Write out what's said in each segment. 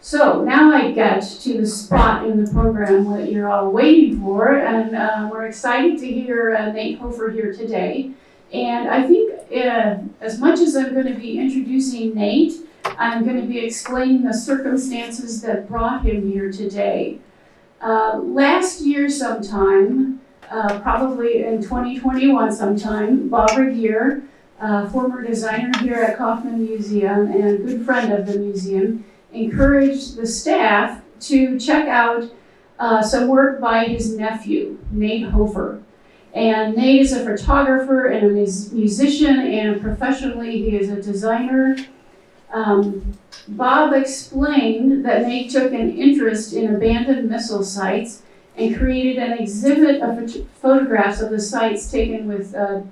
So now I get to the spot in the program that you're all waiting for, and we're excited to hear Nate Hofer here today. And I think as much as I'm going to be introducing Nate, I'm going to be explaining the circumstances that brought him here today. Last year sometime, probably in 2021 sometime, Bob Regier, former designer here at Kauffman Museum and a good friend of the museum, encouraged the staff to check out some work by his nephew, Nate Hofer. And Nate is a photographer and a musician, and professionally he is a designer. Bob explained that Nate took an interest in abandoned missile sites and created an exhibit of photographs of the sites taken with a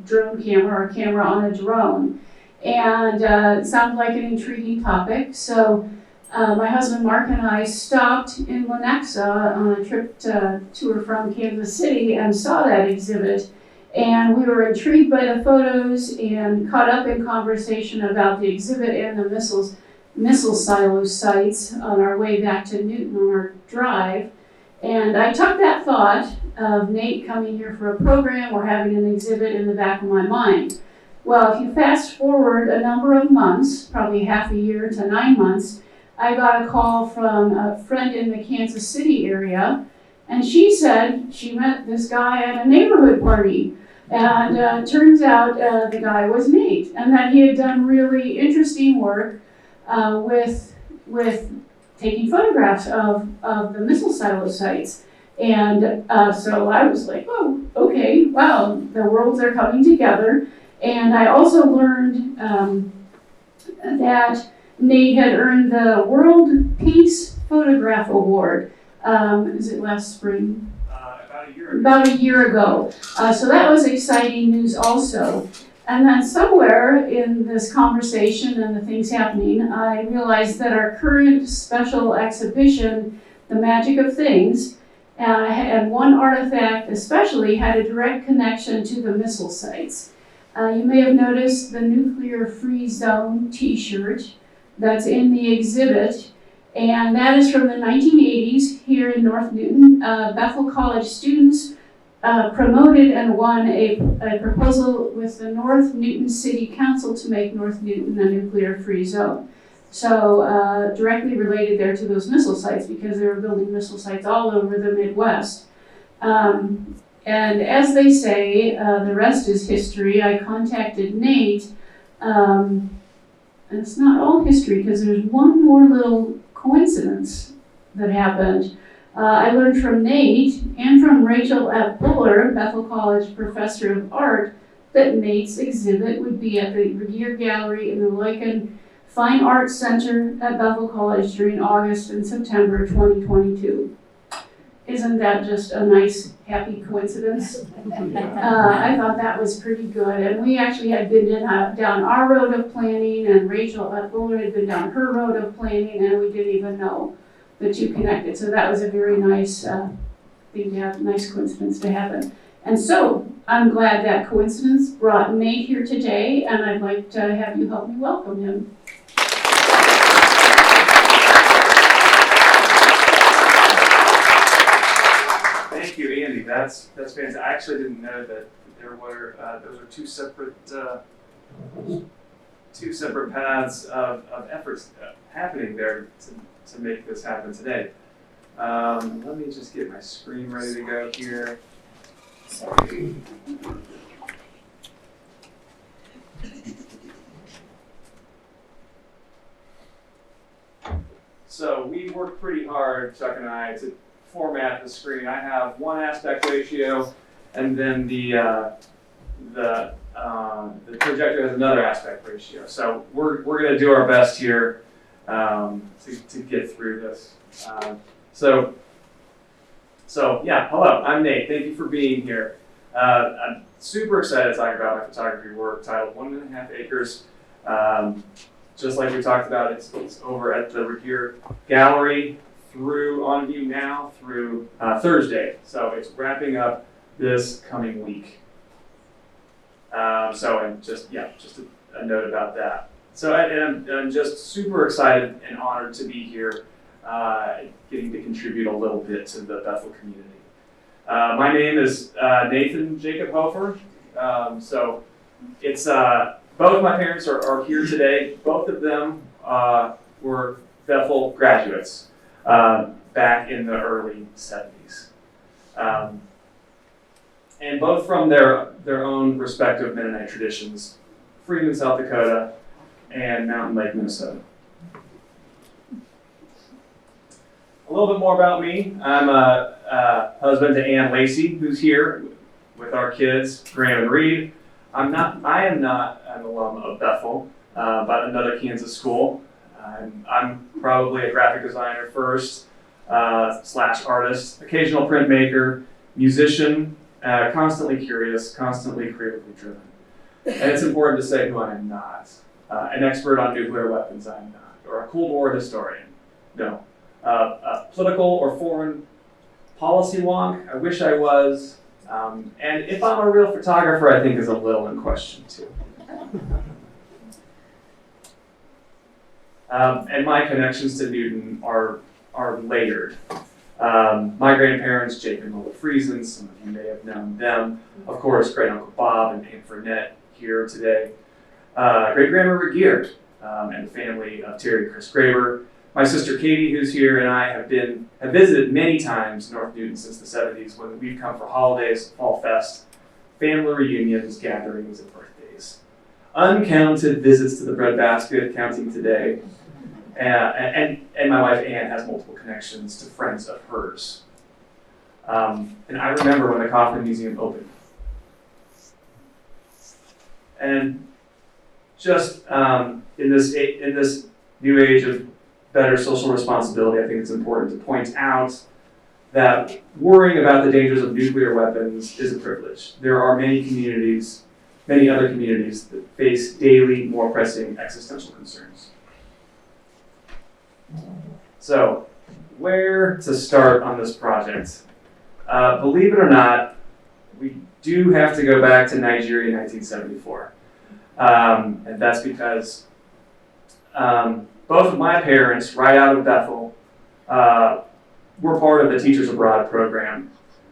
drone camera or camera on a drone. And it sounded like an intriguing topic. So my husband Mark and I stopped in Lenexa on a trip to or from Kansas City and saw that exhibit. And we were intrigued by the photos and caught up in conversation about the exhibit and the missile silo sites on our way back to Newton on our drive. And I took that thought of Nate coming here for a program or having an exhibit in the back of my mind. Well, if you fast forward a number of months, probably half a year to 9 months, I got a call from a friend in the Kansas City area, and she said she met this guy at a neighborhood party. And turns out the guy was Nate, and that he had done really interesting work with taking photographs of the missile silo sites. And so I was like, oh, okay, wow, the worlds are coming together. And I also learned that Nate had earned the World Peace Photograph Award. Is it last spring? About a year ago. So that was exciting news also. And then somewhere in this conversation and the things happening, I realized that our current special exhibition, The Magic of Things, and one artifact especially had a direct connection to the missile sites. You may have noticed the Nuclear Free Zone t-shirt that's in the exhibit, and that is from the 1980s here in North Newton. Bethel College students promoted and won a proposal with the North Newton City Council to make North Newton a nuclear-free zone. So directly related there to those missile sites, because they were building missile sites all over the Midwest. And as they say, the rest is history. I contacted Nate, and it's not all history, because there's one more little coincidence that happened. I learned from Nate and from Rachel F. Buller, Bethel College professor of art, that Nate's exhibit would be at the Regier Gallery in the Lycan Fine Arts Center at Bethel College during August and September 2022. Isn't that just a nice, happy coincidence? I thought that was pretty good. And we actually had been down our road of planning, and Rachel F. Buller had been down her road of planning, and we didn't even know the two connected. So that was a very nice thing to have, nice coincidence to happen. And so I'm glad that coincidence brought Nate here today, and I'd like to have you help me welcome him. Thank you, Andy. That's fantastic. I actually didn't know that there were those are two separate paths of efforts happening there to make this happen today. Let me just get my screen ready to go here. Sorry. So we worked pretty hard, Chuck and I, to format the screen. I have one aspect ratio, and then the projector has another aspect ratio. So we're going to do our best here to get through this. So yeah, hello, I'm Nate. Thank you for being here. I'm super excited to talk about my photography work titled 1.5 Acres. Just like we talked about, it's over at the Regier Gallery on view now through Thursday. So it's wrapping up this coming week. And just a note about that. I'm just super excited and honored to be here, getting to contribute a little bit to the Bethel community. My name is Nathan Jacob Hofer. So it's both my parents are here today. Both of them were Bethel graduates back in the early 70s. And both from their own respective Mennonite traditions, Freeman, South Dakota, and Mountain Lake, Minnesota. A little bit more about me. I'm a husband to Ann Lacey, who's here with our kids, Graham and Reed. I am not an alum of Bethel, but another Kansas school. I'm probably a graphic designer first, / artist, occasional printmaker, musician, constantly curious, constantly creatively driven. And it's important to say who I am not. An expert on nuclear weapons, I'm not. Or a Cold War historian, no. A political or foreign policy wonk, I wish I was. And if I'm a real photographer, I think is a little in question too. And my connections to Newton are layered. My grandparents, Jake and Lola Friesen, some of you may have known them. Of course, great Uncle Bob and Aunt Vernette here today. Great Grandma Regier and the family of Terry and Chris Graber. My sister Katie, who's here, and I have visited many times North Newton since the 70s when we've come for holidays, Fall Fest, family reunions, gatherings, and birthdays. Uncounted visits to the breadbasket, counting today. And my wife Ann has multiple connections to friends of hers. And I remember when the Kauffman Museum opened. And just in this new age of better social responsibility, I think it's important to point out that worrying about the dangers of nuclear weapons is a privilege. There are many other communities that face daily, more pressing existential concerns. So, where to start on this project? Believe it or not, we do have to go back to Nigeria in 1974. And that's because both of my parents, right out of Bethel, were part of the Teachers Abroad program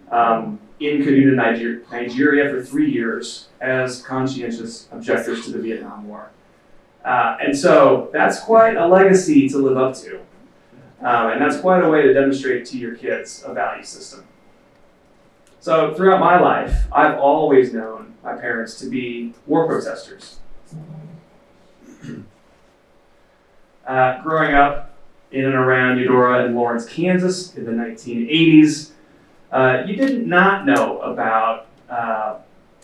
in Kaduna, Nigeria for 3 years as conscientious objectors to the Vietnam War. And so that's quite a legacy to live up to. And that's quite a way to demonstrate to your kids a value system. So throughout my life, I've always known my parents to be war protesters. Growing up in and around Eudora and Lawrence, Kansas in the 1980s, you did not know about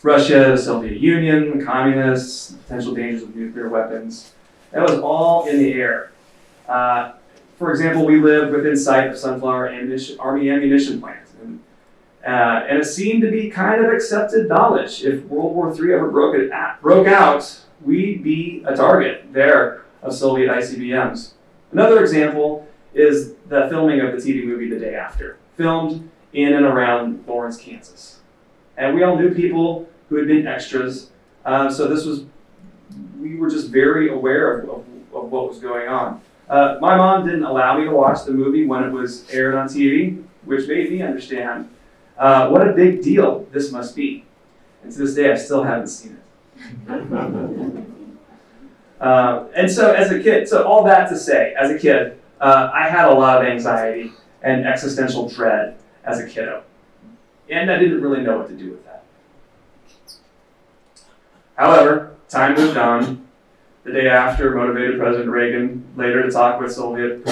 Russia, the Soviet Union, the communists, potential dangers of nuclear weapons. That was all in the air. For example, we lived within sight of Sunflower Army ammunition plants. And it seemed to be kind of accepted knowledge. If World War III ever broke out, we'd be a target there of Soviet ICBMs. Another example is the filming of the TV movie The Day After, filmed in and around Lawrence, Kansas. And we all knew people who had been extras, so we were just very aware of what was going on. My mom didn't allow me to watch the movie when it was aired on TV, which made me understand what a big deal this must be. And to this day, I still haven't seen it. And so as a kid, so all that to say, as a kid, I had a lot of anxiety and existential dread as a kiddo. And I didn't really know what to do with that. However, time moved on. The day after motivated President Reagan later to talk with Soviet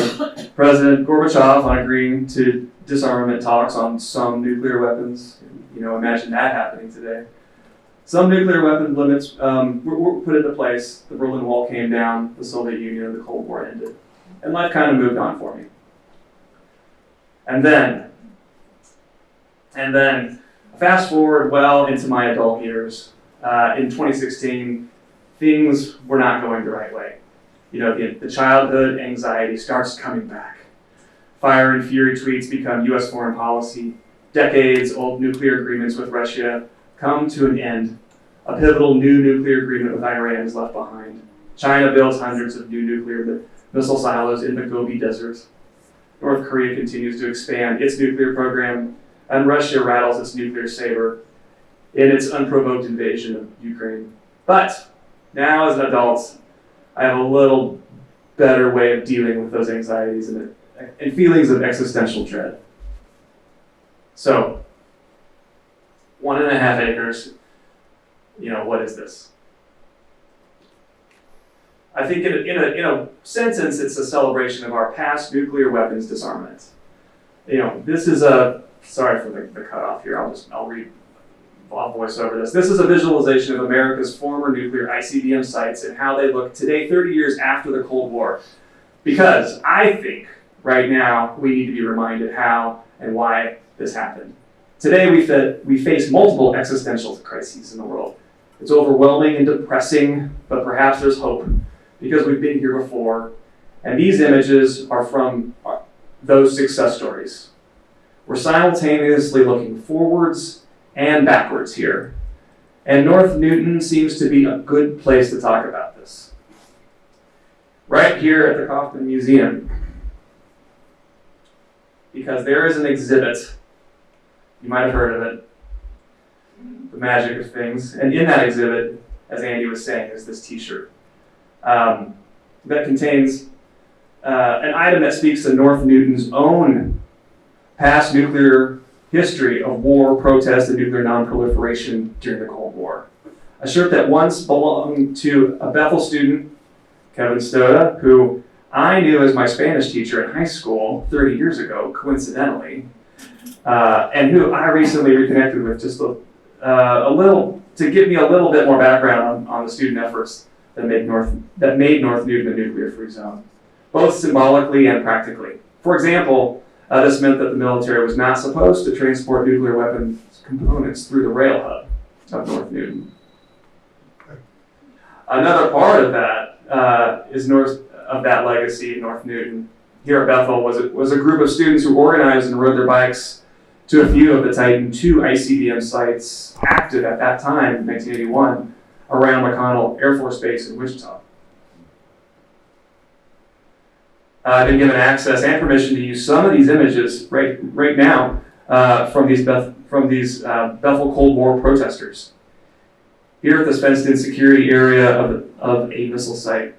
President Gorbachev on agreeing to disarmament talks on some nuclear weapons. Imagine that happening today. Some nuclear weapon limits were put into place. The Berlin Wall came down, the Soviet Union and the Cold War ended. And life kind of moved on for me. And then, fast forward well into my adult years. In 2016, things were not going the right way. The childhood anxiety starts coming back. Fire and fury tweets become U.S. foreign policy. Decades-old nuclear agreements with Russia come to an end. A pivotal new nuclear agreement with Iran is left behind. China builds hundreds of new nuclear missile silos in the Gobi Desert. North Korea continues to expand its nuclear program, and Russia rattles its nuclear saber in its unprovoked invasion of Ukraine. But now as an adult, I have a little better way of dealing with those anxieties and feelings of existential dread. So, 1.5 acres, what is this? I think in a sentence, it's a celebration of our past nuclear weapons disarmament. This is sorry for the cutoff here, I'll voice over this. This is a visualization of America's former nuclear ICBM sites and how they look today, 30 years after the Cold War. Because I think right now we need to be reminded how and why this happened. Today we face multiple existential crises in the world. It's overwhelming and depressing, but perhaps there's hope because we've been here before. And these images are from those success stories. We're simultaneously looking forwards and backwards here. And North Newton seems to be a good place to talk about this. Right here at the Kauffman Museum, because there is an exhibit, you might have heard of it, The Magic of Things, and in that exhibit, as Andy was saying, is this t-shirt that contains an item that speaks to North Newton's own past nuclear history of war, protest, and nuclear non-proliferation during the Cold War. A shirt that once belonged to a Bethel student, Kevin Stoda, who I knew as my Spanish teacher in high school 30 years ago, coincidentally, and who I recently reconnected with just a little, to give me a little bit more background on the student efforts that made North Newton a nuclear-free zone, both symbolically and practically. For example, this meant that the military was not supposed to transport nuclear weapons components through the rail hub of North Newton. Another part of that is north of that legacy in North Newton. Here at Bethel was a group of students who organized and rode their bikes to a few of the Titan II ICBM sites active at that time, in 1981, around McConnell Air Force Base in Wichita. I've been given access and permission to use some of these images right now from these Bethel Cold War protesters. Here at this fenced-in security area of a missile site,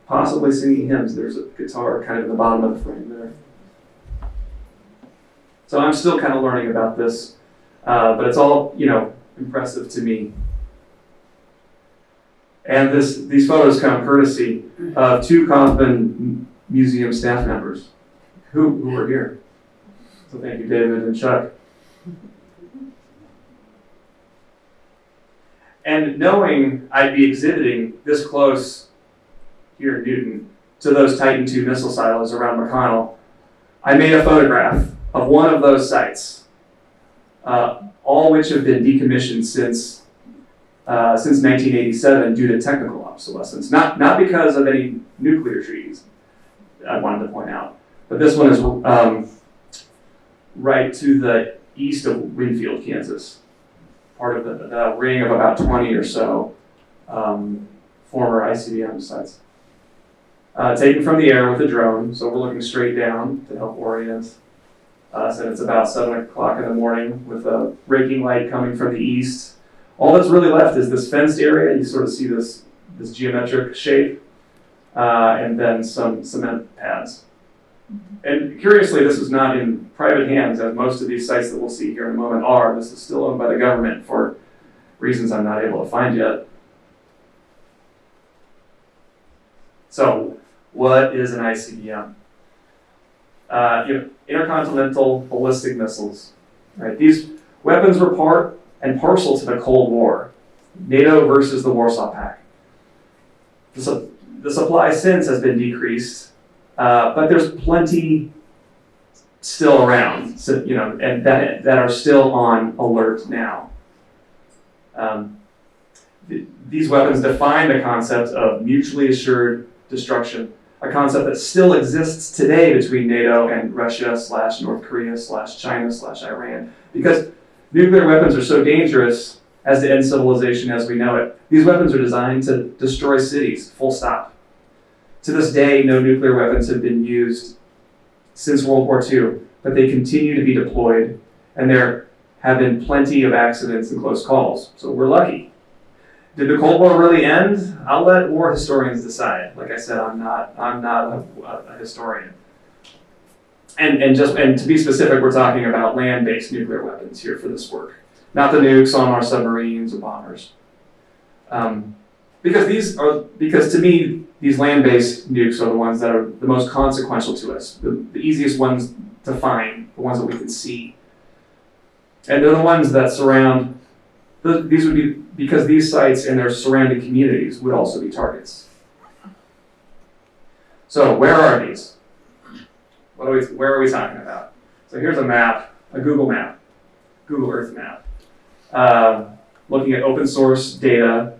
possibly singing hymns. There's a guitar kind of in the bottom of the frame there. So I'm still kind of learning about this, but it's all impressive to me. And these photos come courtesy of 2 Kauffman Museum staff members who were here. So thank you, David and Chuck. And knowing I'd be exhibiting this close here in Newton to those Titan II missile silos around McConnell, I made a photograph of one of those sites, all which have been decommissioned since 1987 due to technical obsolescence. Not because of any nuclear treaties, I wanted to point out. But this one is right to the east of Winfield, Kansas. Part of the ring of about 20 or so former ICBM sites. Taken from the air with a drone, so we're looking straight down to help orient us, and it's about 7 o'clock in the morning with a raking light coming from the east. All that's really left is this fenced area. You sort of see this geometric shape, and then some cement pads. And curiously, this is not in private hands, as most of these sites that we'll see here in a moment are. This is still owned by the government for reasons I'm not able to find yet. So, what is an ICBM? Intercontinental ballistic missiles. Right? These weapons were part and parcel to the Cold War, NATO versus the Warsaw Pact. The supply since has been decreased, but there's plenty still around, and that are still on alert now. These weapons define the concept of mutually assured destruction, a concept that still exists today between NATO and Russia / North Korea / China / Iran, because nuclear weapons are so dangerous as to end civilization as we know it. These weapons are designed to destroy cities, full stop. To this day, no nuclear weapons have been used since World War II, but they continue to be deployed, and there have been plenty of accidents and close calls, so we're lucky. Did the Cold War really end? I'll let war historians decide. Like I said, I'm not a historian. And to be specific, we're talking about land-based nuclear weapons here for this work, not the nukes on our submarines or bombers. Because to me, these land-based nukes are the ones that are the most consequential to us, the easiest ones to find, the ones that we can see. And they're the ones that surround, these would be, because these sites and their surrounding communities would also be targets. So where are these? Where are we talking about? So here's a map, a Google map, Google Earth map, looking at open source data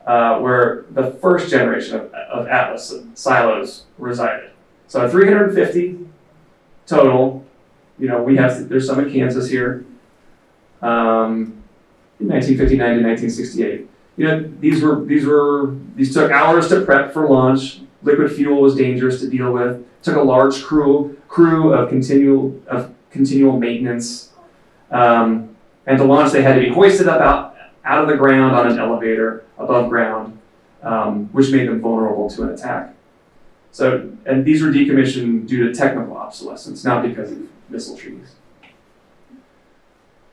where the first generation of Atlas silos resided. So 350 total. There's some in Kansas here. 1959 to 1968. These took hours to prep for launch. Liquid fuel was dangerous to deal with. Took a large crew of continual maintenance. And to launch, they had to be hoisted up out of the ground on an elevator above ground, which made them vulnerable to an attack. And these were decommissioned due to technical obsolescence, not because of missile treaties.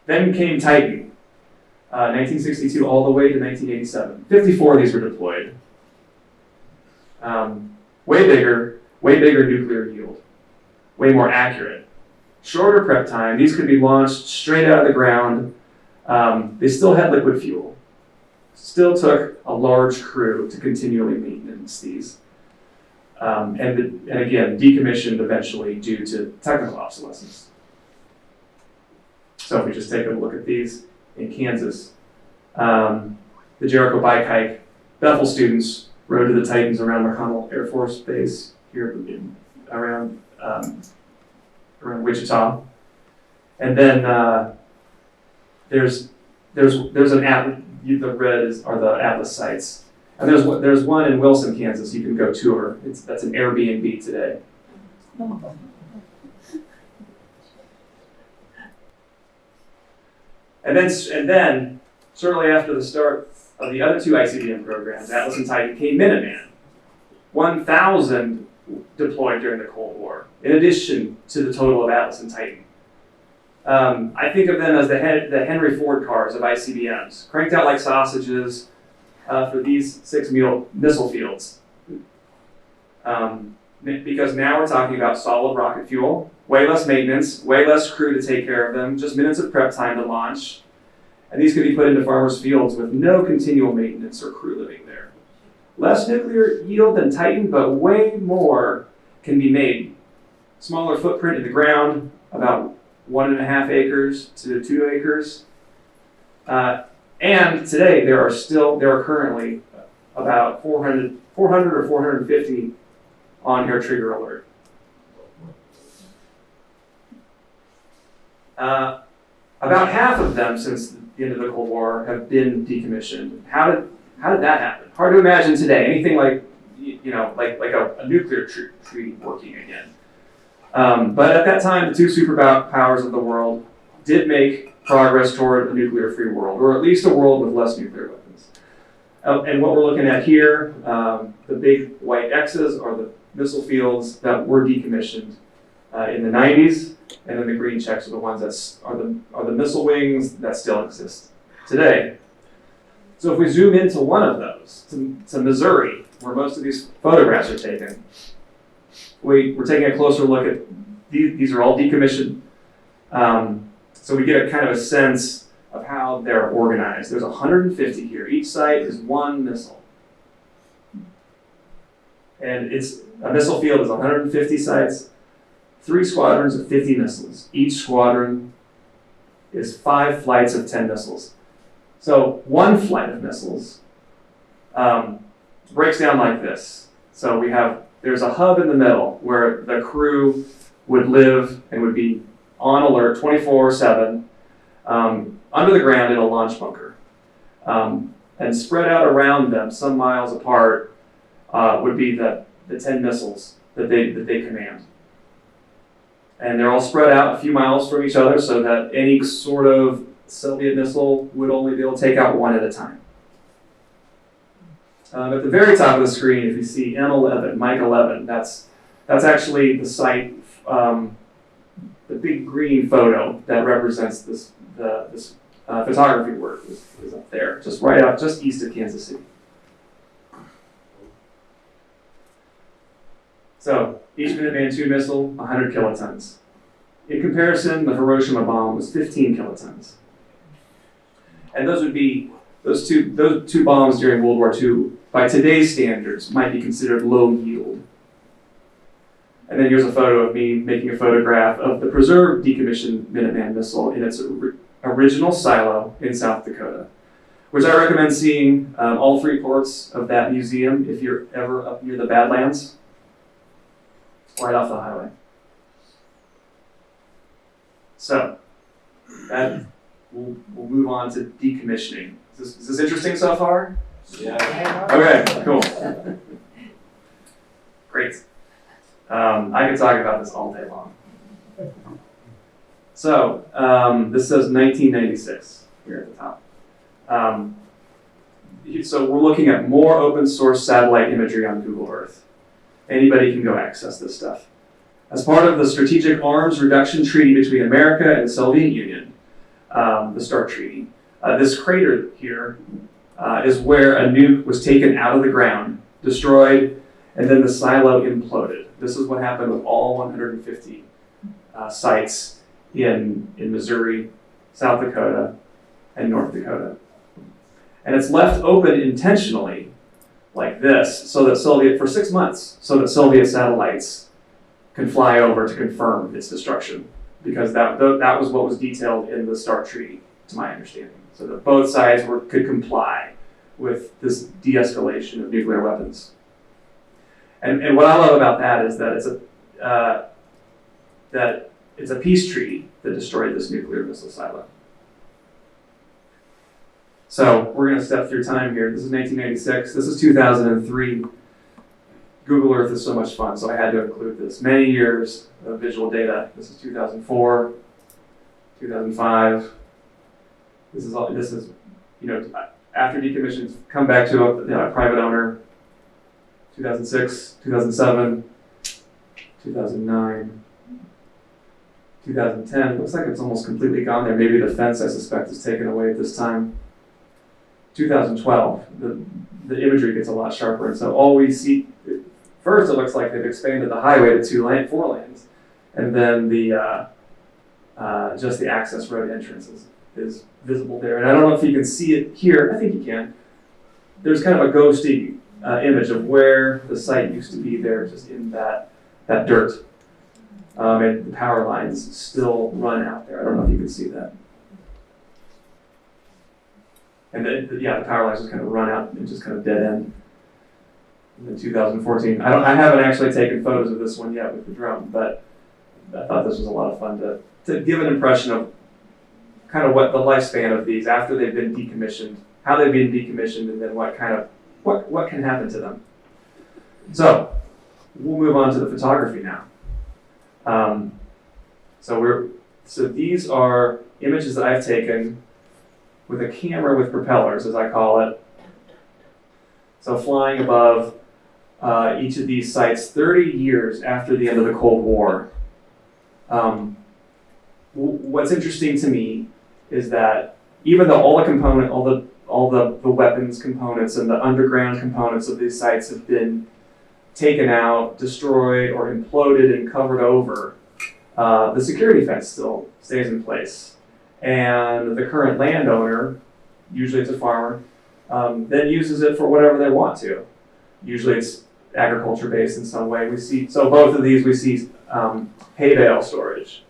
Then came Titan, 1962 all the way to 1987. 54 of these were deployed. Way bigger nuclear yield, way more accurate. Shorter prep time, these could be launched straight out of the ground. They still had liquid fuel. Still took a large crew to continually maintenance these. And again, decommissioned eventually due to technical obsolescence. So if we just take a look at these in Kansas, the Jericho bike hike, Bethel students rode to the Titans around McConnell Air Force Base here around Wichita. And then there's an Atlas, the red are the Atlas sites. And there's one in Wilson, Kansas you can go tour. That's an Airbnb today. And then shortly after the start of the other two ICBM programs, Atlas and Titan, came Minuteman. 1,000 deployed during the Cold War, in addition to the total of Atlas and Titan. I think of them as the Henry Ford cars of ICBMs, cranked out like sausages for these 6 missile fields. Because now we're talking about solid rocket fuel, way less maintenance, way less crew to take care of them, just minutes of prep time to launch. And these could be put into farmers' fields with no continual maintenance or crew living there. Less nuclear yield than Titan, but way more can be made. Smaller footprint in the ground, about 1.5 acres to 2 acres. And today there are currently about 400 or 450 on here trigger alert. About half of them since the end of the Cold War have been decommissioned. How did that happen? Hard to imagine today. Anything like a nuclear treaty working again. But at that time, the two superpowers of the world did make progress toward a nuclear-free world, or at least a world with less nuclear weapons. And what we're looking at here, the big white X's are the missile fields that were decommissioned in the 90s, and then the green checks are the ones that are the missile wings that still exist today. So if we zoom into one of those, to Missouri, where most of these photographs are taken, we're taking a closer look at these are all decommissioned. So we get a kind of a sense of how they're organized. There's 150 here. Each site is one missile. And a missile field is 150 sites, 3 squadrons of 50 missiles. Each squadron is 5 flights of 10 missiles. So one flight of missiles breaks down like this. So there's a hub in the middle where the crew would live and would be on alert 24/7 under the ground in a launch bunker. And spread out around them, some miles apart, would be the 10 missiles that they command. And they're all spread out a few miles from each other so that any sort of Soviet missile would only be able to take out one at a time. At the very top of the screen, if you see M11, Mike 11, that's actually the site, the big green photo that represents this photography work is up there, just east of Kansas City. So each Minuteman II missile, 100 kilotons. In comparison, the Hiroshima bomb was 15 kilotons. And those would be those two bombs during World War II, by today's standards, might be considered low yield. And then here's a photo of me making a photograph of the preserved decommissioned Minuteman missile in its original silo in South Dakota, which I recommend seeing all 3 ports of that museum if you're ever up near the Badlands, right off the highway. So, we'll move on to decommissioning. Is this interesting so far? Yeah. Okay, cool. Great. I could talk about this all day long. So, this says 1996 here at the top. So we're looking at more open source satellite imagery on Google Earth. Anybody can go access this stuff. As part of the Strategic Arms Reduction Treaty between America and the Soviet Union, the START Treaty, this crater here is where a nuke was taken out of the ground, destroyed, and then the silo imploded. This is what happened with all 150 sites in Missouri, South Dakota, and North Dakota. And it's left open intentionally like this so that for 6 months, so that Soviet satellites can fly over to confirm its destruction, because that was what was detailed in the START Treaty, to my understanding, so that both sides could comply with this de-escalation of nuclear weapons. And what I love about that is that it's a peace treaty that destroyed this nuclear missile silo. So we're going to step through time here. This is 1996. This is 2003. Google Earth is so much fun, so I had to include this. Many years of visual data. This is 2004, 2005. This is after decommissioned, come back to a private owner. 2006, 2007, 2009, 2010. Looks like it's almost completely gone there. Maybe the fence, I suspect, is taken away at this time. 2012, the imagery gets a lot sharper, and so all we see, first it looks like they've expanded the highway to 4 lanes, and then just the access road entrance is visible there. And I don't know if you can see it here. I think you can. There's kind of a ghosty image of where the site used to be there, just in that dirt. And the power lines still run out there. I don't know if you can see that. And the power lines just kind of run out and just kind of dead end. In 2014, I haven't actually taken photos of this one yet with the drone, but I thought this was a lot of fun to give an impression of kind of what the lifespan of these after they've been decommissioned, how they've been decommissioned, and then what can happen to them. So we'll move on to the photography now. So these are images that I've taken with a camera with propellers, as I call it. So flying above each of these sites 30 years after the end of the Cold War. What's interesting to me is that even though all the weapons components and the underground components of these sites have been taken out, destroyed, or imploded and covered over, the security fence still stays in place. And the current landowner, usually it's a farmer, then uses it for whatever they want to. Usually it's agriculture based in some way. So both of these we see hay bale storage.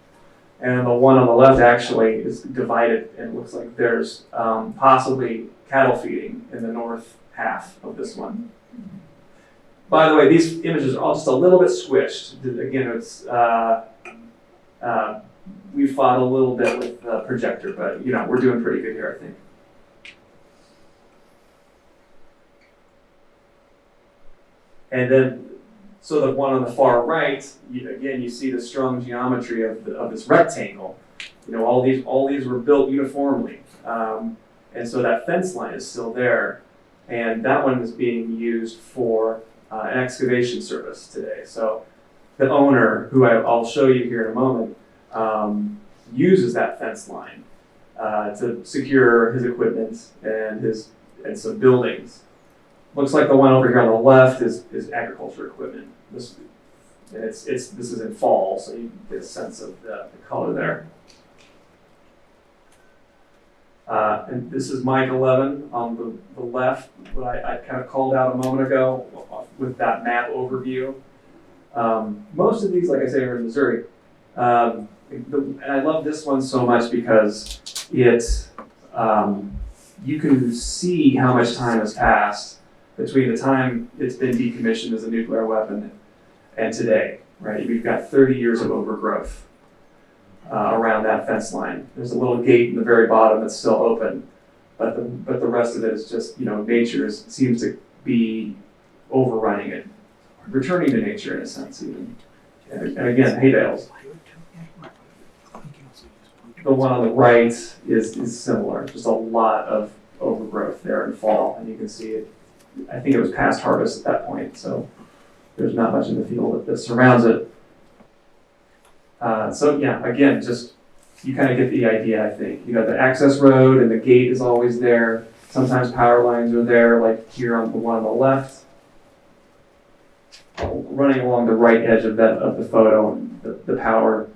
And the one on the left actually is divided, and it looks like there's possibly cattle feeding in the north half of this one. By the way, these images are all just a little bit squished. Again, it's we fought a little bit with the projector, but we're doing pretty good here, I think. And then, so the one on the far right, again, you see the strong geometry of this rectangle. You know, all these were built uniformly. And so that fence line is still there. And that one is being used for an excavation service today. So the owner, who I'll show you here in a moment, uses that fence line to secure his equipment and some buildings. Looks like the one over here on the left is agriculture equipment. This is in fall, so you get a sense of the color there. And this is Mike 11 on the left, what I kind of called out a moment ago with that map overview. Most of these, like I say, are in Missouri. And I love this one so much because you can see how much time has passed between the time it's been decommissioned as a nuclear weapon and today, right? We've got 30 years of overgrowth around that fence line. There's a little gate in the very bottom that's still open, but the rest of it is just, nature seems to be overrunning it, returning to nature in a sense even. And again, hay bales. The one on the right is similar, just a lot of overgrowth there in fall, and you can see it. I think it was past harvest at that point, so there's not much in the field that surrounds it. So yeah, again, just you kind of get the idea, I think. You got the access road and the gate is always there. Sometimes power lines are there, like here on the one on the left. Running along the right edge of the photo, the power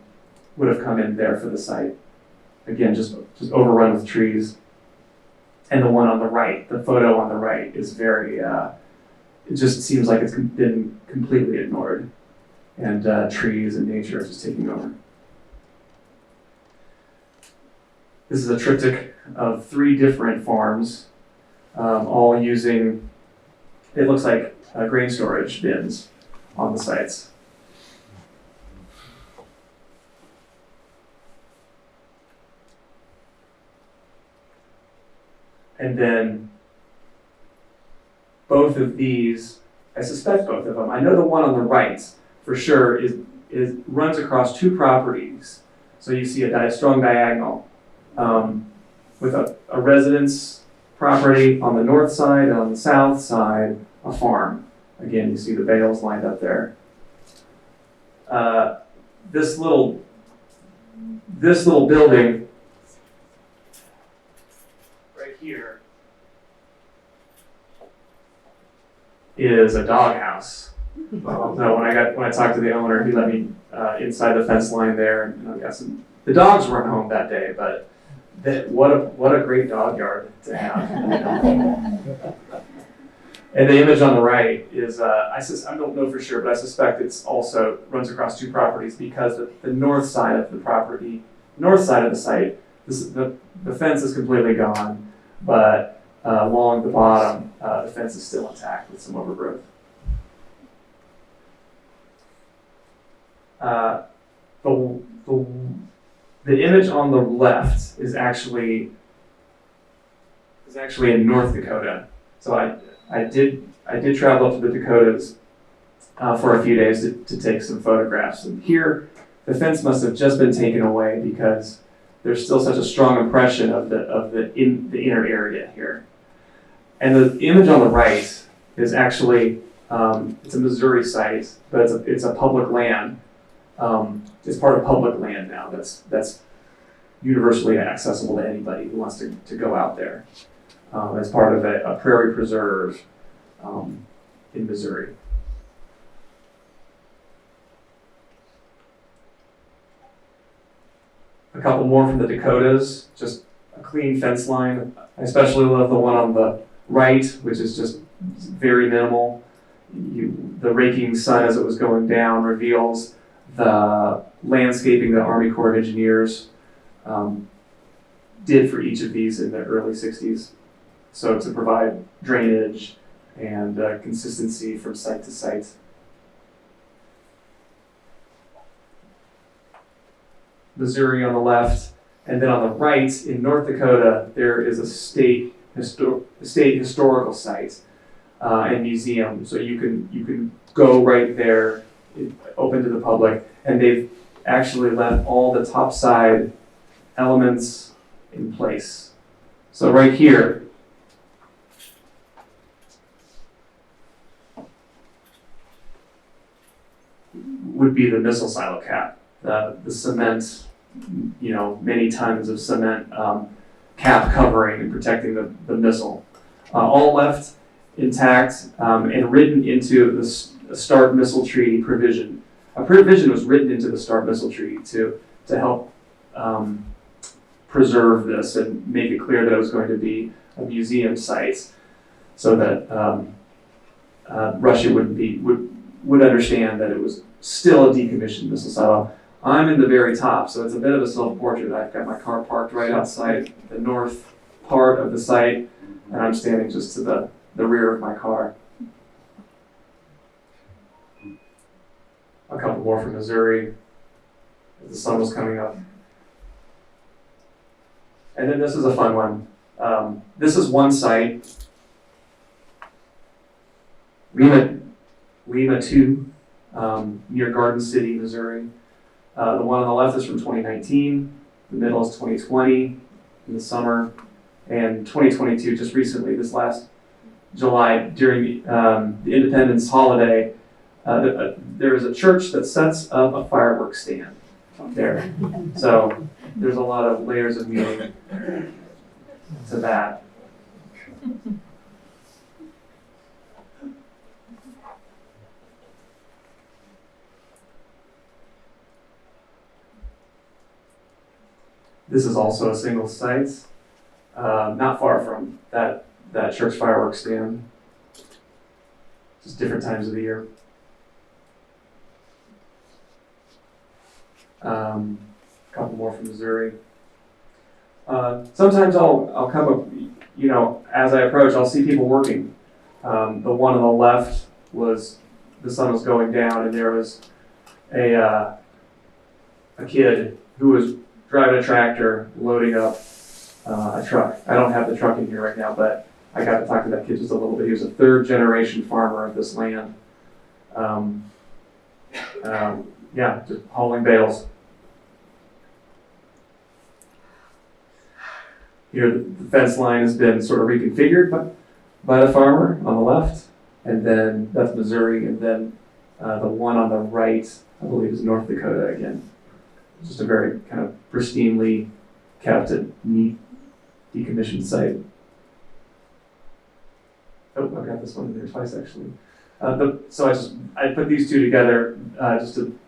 would have come in there for the site. Again, just overrun with trees. And the one on the right, the photo on the right is very, it just seems like it's been completely ignored. And trees and nature are just taking over. This is a triptych of 3 different farms, all using, it looks like grain storage bins on the sites. And then both of these, I suspect both of them, I know the one on the right for sure runs across 2 properties. So you see a strong diagonal with a residence property on the north side, and on the south side, a farm. Again, you see the bales lined up there. This little building right here is a doghouse. No, when I talked to the owner, he let me inside the fence line there, and I got some. The dogs weren't home that day, but what a great dog yard to have. And the image on the right is I don't know for sure, but I suspect it's also runs across 2 properties because the north side of the property, north side of the site, the fence is completely gone, but along the bottom, the fence is still intact with some overgrowth. The image on the left is actually in North Dakota. So I did travel up to the Dakotas for a few days to take some photographs. And here, the fence must have just been taken away because there's still such a strong impression of the inner area here. And the image on the right is actually it's a Missouri site, but it's a public land. It's part of public land now. That's universally accessible to anybody who wants to go out there. As part of a prairie preserve in Missouri. A couple more from the Dakotas, just a clean fence line. I especially love the one on the right, which is just very minimal. The raking sun as it was going down reveals the landscaping that Army Corps of Engineers did for each of these in the early 60s. So to provide drainage and consistency from site to site. Missouri on the left, and then on the right in North Dakota, there is a state historical site and museum. So you can go right there, open to the public, and they've actually left all the top side elements in place. So right here, would be the missile silo cap, the cement, many tons of cement cap covering and protecting the missile. All left intact and written into the START Missile Treaty provision. A provision was written into the START Missile Treaty to help preserve this and make it clear that it was going to be a museum site, so that Russia would understand that it was still a decommissioned missile silo. I'm in the very top, so it's a bit of a self-portrait. I've got my car parked right outside the north part of the site, and I'm standing just to the rear of my car. A couple more from Missouri, as the sun was coming up. And then this is a fun one. This is one site, Lima 2, near Garden City, Missouri. The one on the left is from 2019, the middle is 2020 in the summer, and 2022, just recently, this last July, during the Independence holiday, there is a church that sets up a fireworks stand up there. So there's a lot of layers of meaning to that. This is also a single site, not far from that church fireworks stand. Just different times of the year. A couple more from Missouri. Sometimes I'll come up, as I approach, I'll see people working. The one on the left was, the sun was going down, and there was a kid who was driving a tractor, loading up a truck. I don't have the truck in here right now, but I got to talk to that kid just a little bit. He was a third generation farmer of this land. Just hauling bales. Here, the fence line has been sort of reconfigured by the farmer on the left, and then that's Missouri, and then the one on the right, I believe, is North Dakota again. Just a very kind of pristinely kept and neat decommissioned site. Oh, I've got this one in there twice actually. So I put these two together just to,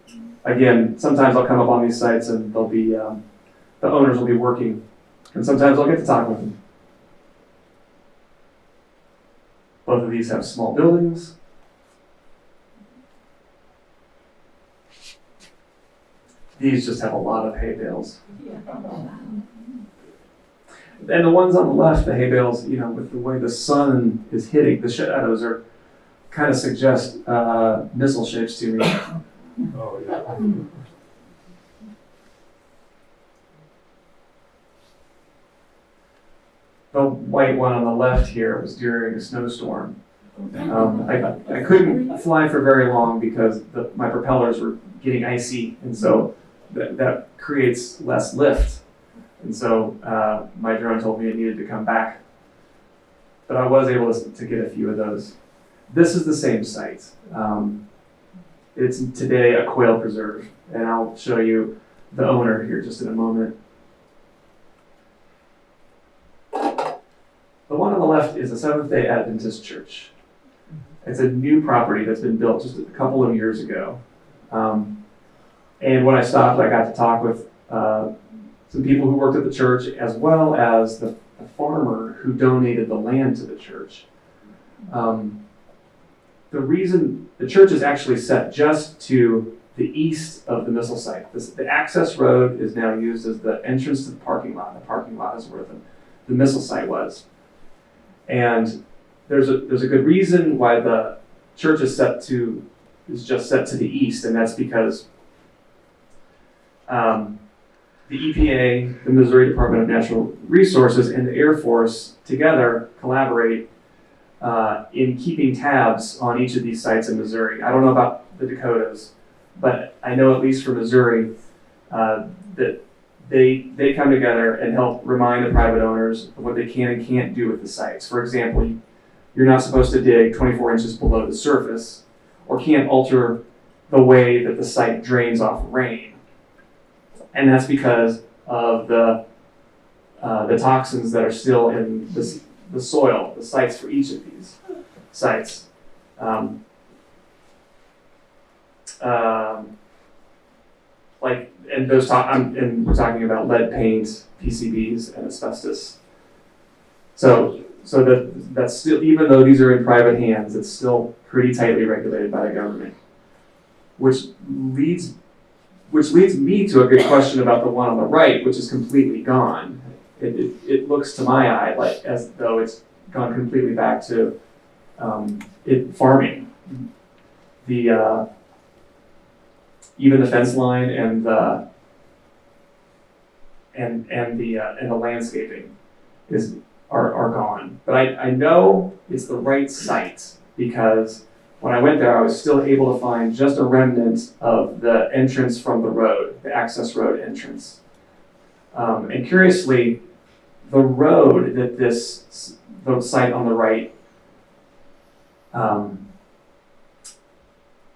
again, sometimes I'll come up on these sites and they'll be, the owners will be working, and sometimes I'll get to talk with them. Both of these have small buildings. These just have a lot of hay bales. And the ones on the left, the hay bales, with the way the sun is hitting, the shadows are kind of suggest missile shapes to me. Oh, yeah. The white one on the left here was during a snowstorm. I couldn't fly for very long because my propellers were getting icy, and so that creates less lift. And so my drone told me it needed to come back. But I was able to get a few of those. This is the same site. It's today a quail preserve, and I'll show you the owner here just in a moment. The one on the left is a Seventh-day Adventist church. It's a new property that's been built just a couple of years ago. And when I stopped, I got to talk with some people who worked at the church, as well as the farmer who donated the land to the church. The reason the church is actually set just to the east of the missile site. The access road is now used as the entrance to the parking lot. The parking lot is where the missile site was. And there's a good reason why the church is just set to the east, and that's because the EPA, the Missouri Department of Natural Resources, and the Air Force together collaborate in keeping tabs on each of these sites in Missouri. I don't know about the Dakotas, but I know at least for Missouri that they come together and help remind the private owners of what they can and can't do with the sites. For example, you're not supposed to dig 24 inches below the surface, or can't alter the way that the site drains off rain. And that's because of the toxins that are still in the soil, the sites for each of these sites. And we're talking about lead paint, PCBs, and asbestos. So that's still, even though these are in private hands, it's still pretty tightly regulated by the government. Which leads me to a good question about the one on the right, which is completely gone. It looks to my eye like as though it's gone completely back to farming. Even the fence line and the landscaping are gone. But I know it's the right site because when I went there, I was still able to find just a remnant of the entrance from the road, the access road entrance. And curiously, the road that the site on the right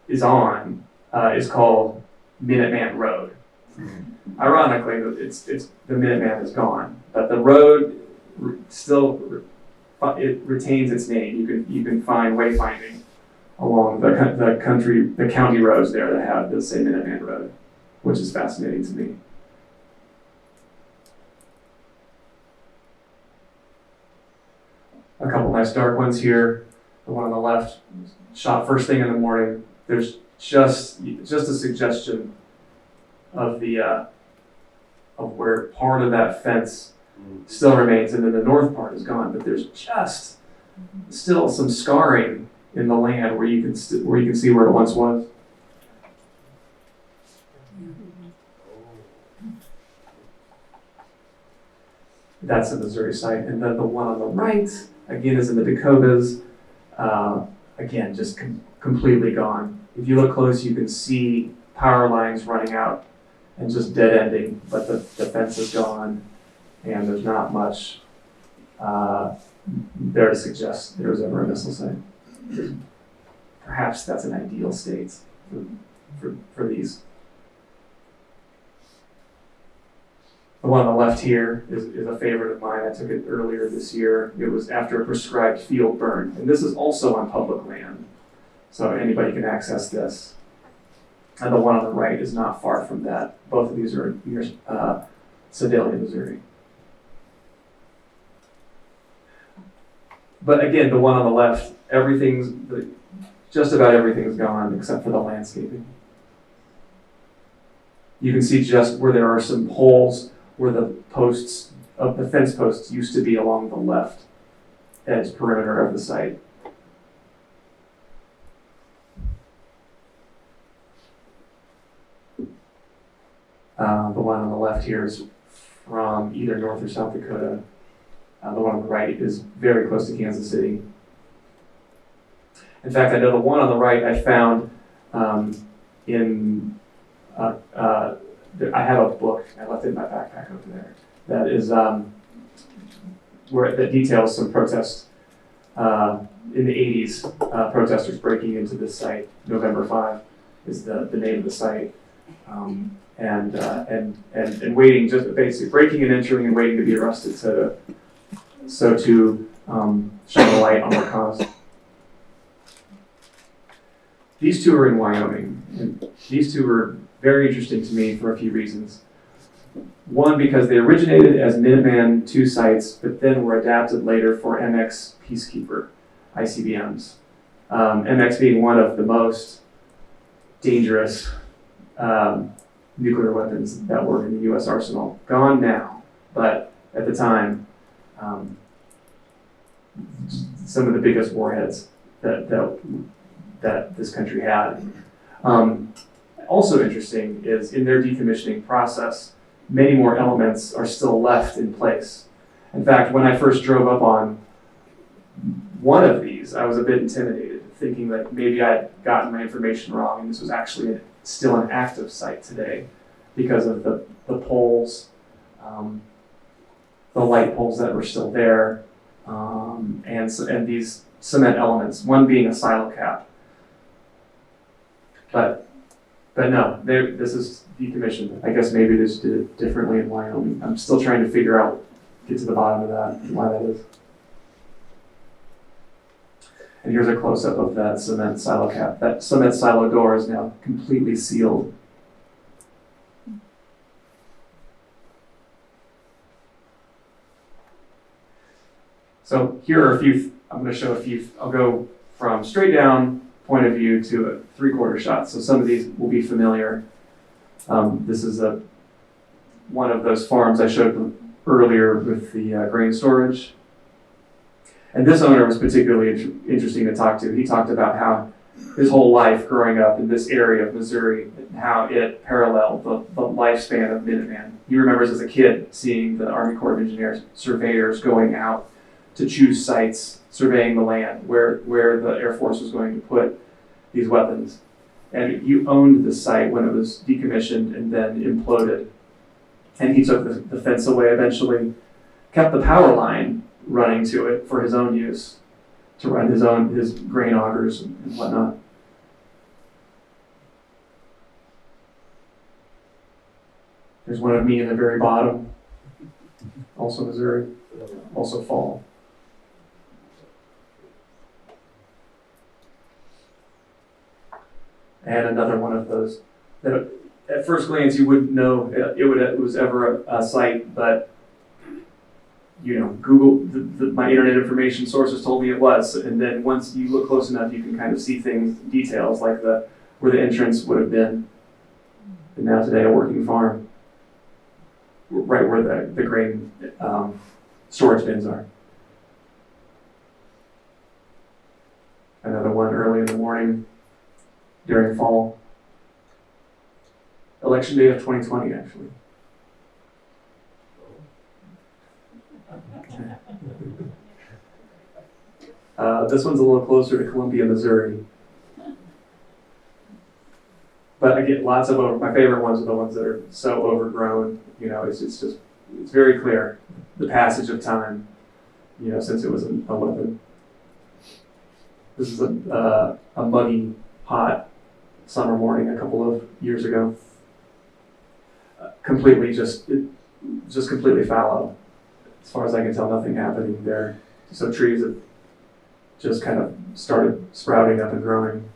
is on is called Minuteman Road. Ironically, it's the Minuteman is gone, but the road still it retains its name. You can find wayfinding along the county roads there that have the same Minuteman Road, which is fascinating to me. A couple nice dark ones here. The one on the left, shot first thing in the morning. There's just a suggestion of of where part of that fence still remains, and then the north part is gone. But there's just still some scarring in the land where you can see where it once was. That's a Missouri site, and then the one on the right again is in the Dakotas. Again, just completely gone. If you look close, you can see power lines running out and just dead ending, but the fence is gone, and there's not much there to suggest there was ever a missile site. Perhaps that's an ideal state for these. The one on the left here is a favorite of mine. I took it earlier this year. It was after a prescribed field burn, and this is also on public land, so anybody can access this. And the one on the right is not far from that. Both of these are near Sedalia, Missouri. But again, the one on the left, just about everything's gone except for the landscaping. You can see just where there are some holes where the posts of the fence posts used to be along the left edge perimeter of the site. The one on the left here is from either North or South Dakota. The one on the right is very close to Kansas City. In fact, I know the one on the right I found I have a book, I left it in my backpack over there, that is that details some protests in the 80s, protesters breaking into this site. November 5 is the name of the site. And waiting, just basically breaking and entering and waiting to be arrested to shine a light on their cause. These two are in Wyoming, and these two are very interesting to me for a few reasons. One, because they originated as Minuteman II sites, but then were adapted later for MX Peacekeeper ICBMs. MX being one of the most dangerous nuclear weapons that were in the U.S. arsenal. Gone now, but at the time, some of the biggest warheads that this country had. Also interesting is in their decommissioning process, many more elements are still left in place. In fact, when I first drove up on one of these, I was a bit intimidated, thinking that maybe I'd gotten my information wrong, and this was actually still an active site today because of the poles, the light poles that were still there, and these cement elements, one being a silo cap. But no, this is decommissioned. I guess maybe they just did it differently in Wyoming. I'm still trying to figure out, get to the bottom of that, and why that is. And here's a close-up of that cement silo cap. That cement silo door is now completely sealed. So here are a few, I'm going to show a few, I'll go from straight down point of view to a three-quarter shot. So some of these will be familiar. This is one of those farms I showed earlier with the grain storage. And this owner was particularly interesting to talk to. He talked about how his whole life growing up in this area of Missouri, and how it paralleled the lifespan of Minuteman. He remembers as a kid seeing the Army Corps of Engineers surveyors going out to choose sites, surveying the land where the Air Force was going to put these weapons. And he owned the site when it was decommissioned and then imploded. And he took the fence away eventually, kept the power line running to it for his own use, to run his grain augers and whatnot. There's one of me in the very bottom, also Missouri, also fall. And another one of those that at first glance you wouldn't know it was ever a site, but you know, Google, my internet information sources told me it was, and then once you look close enough, you can kind of see things, details like where the entrance would have been, and now today a working farm, right where the grain storage bins are. Another one early in the morning during fall. Election day of 2020, actually. This one's a little closer to Columbia, Missouri. But I get lots of my favorite ones are the ones that are so overgrown. You know, it's very clear the passage of time, you know, since it was a weapon. This is a muggy, hot summer morning a couple of years ago. Completely just completely fallow. As far as I can tell, nothing happening there. So trees have just kind of started sprouting up and growing.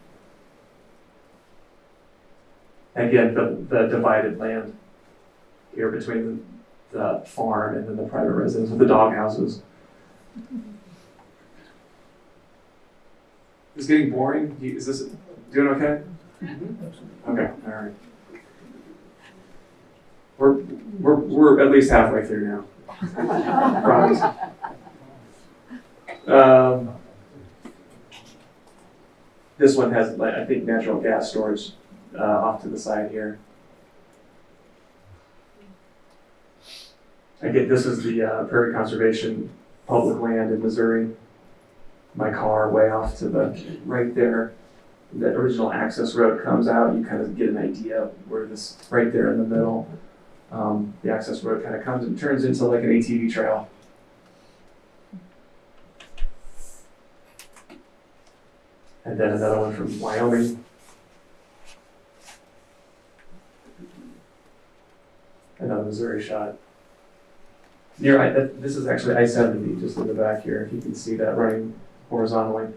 Again, the divided land here between the farm and then the private residence with the dog houses. Is it getting boring? Is this doing okay? Okay, all right. We're at least halfway through now. Promise. This one has, I think, natural gas storage off to the side here. Again, this is the Prairie Conservation public land in Missouri. My car way off to the right there. The original access road comes out. You kind of get an idea where this, right there in the middle, the access road kind of comes and turns into like an ATV trail. And then another one from Wyoming. Another Missouri shot. This is actually I-70 just in the back here, if you can see that running horizontally.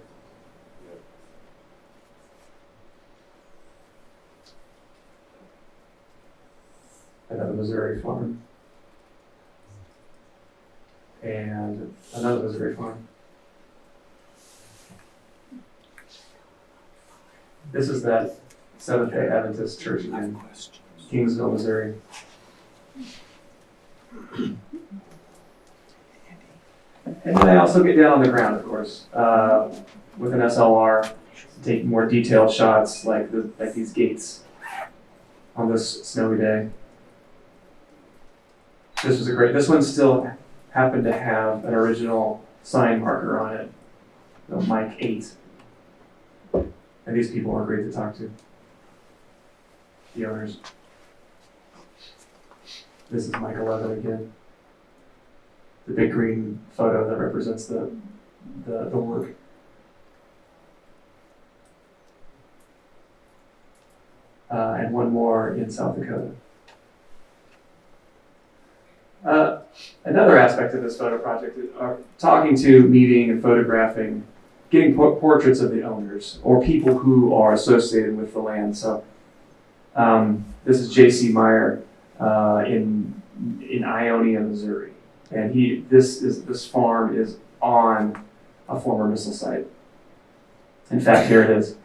Another Missouri farm. And another Missouri farm. This is that Seventh-day Adventist church in Kingsville, Missouri. And then I also get down on the ground, of course, with an SLR to take more detailed shots like these gates on this snowy day. This one still happened to have an original sign marker on it Mike 8. And these people are great to talk to, the owners. This is Mike 11 again. The big green photo that represents the work. And one more in South Dakota. Another aspect of this photo project is talking to, meeting, and photographing, getting portraits of the owners or people who are associated with the land. So this is J.C. Meyer in Ionia, Missouri, and this farm is on a former missile site. In fact, here it is.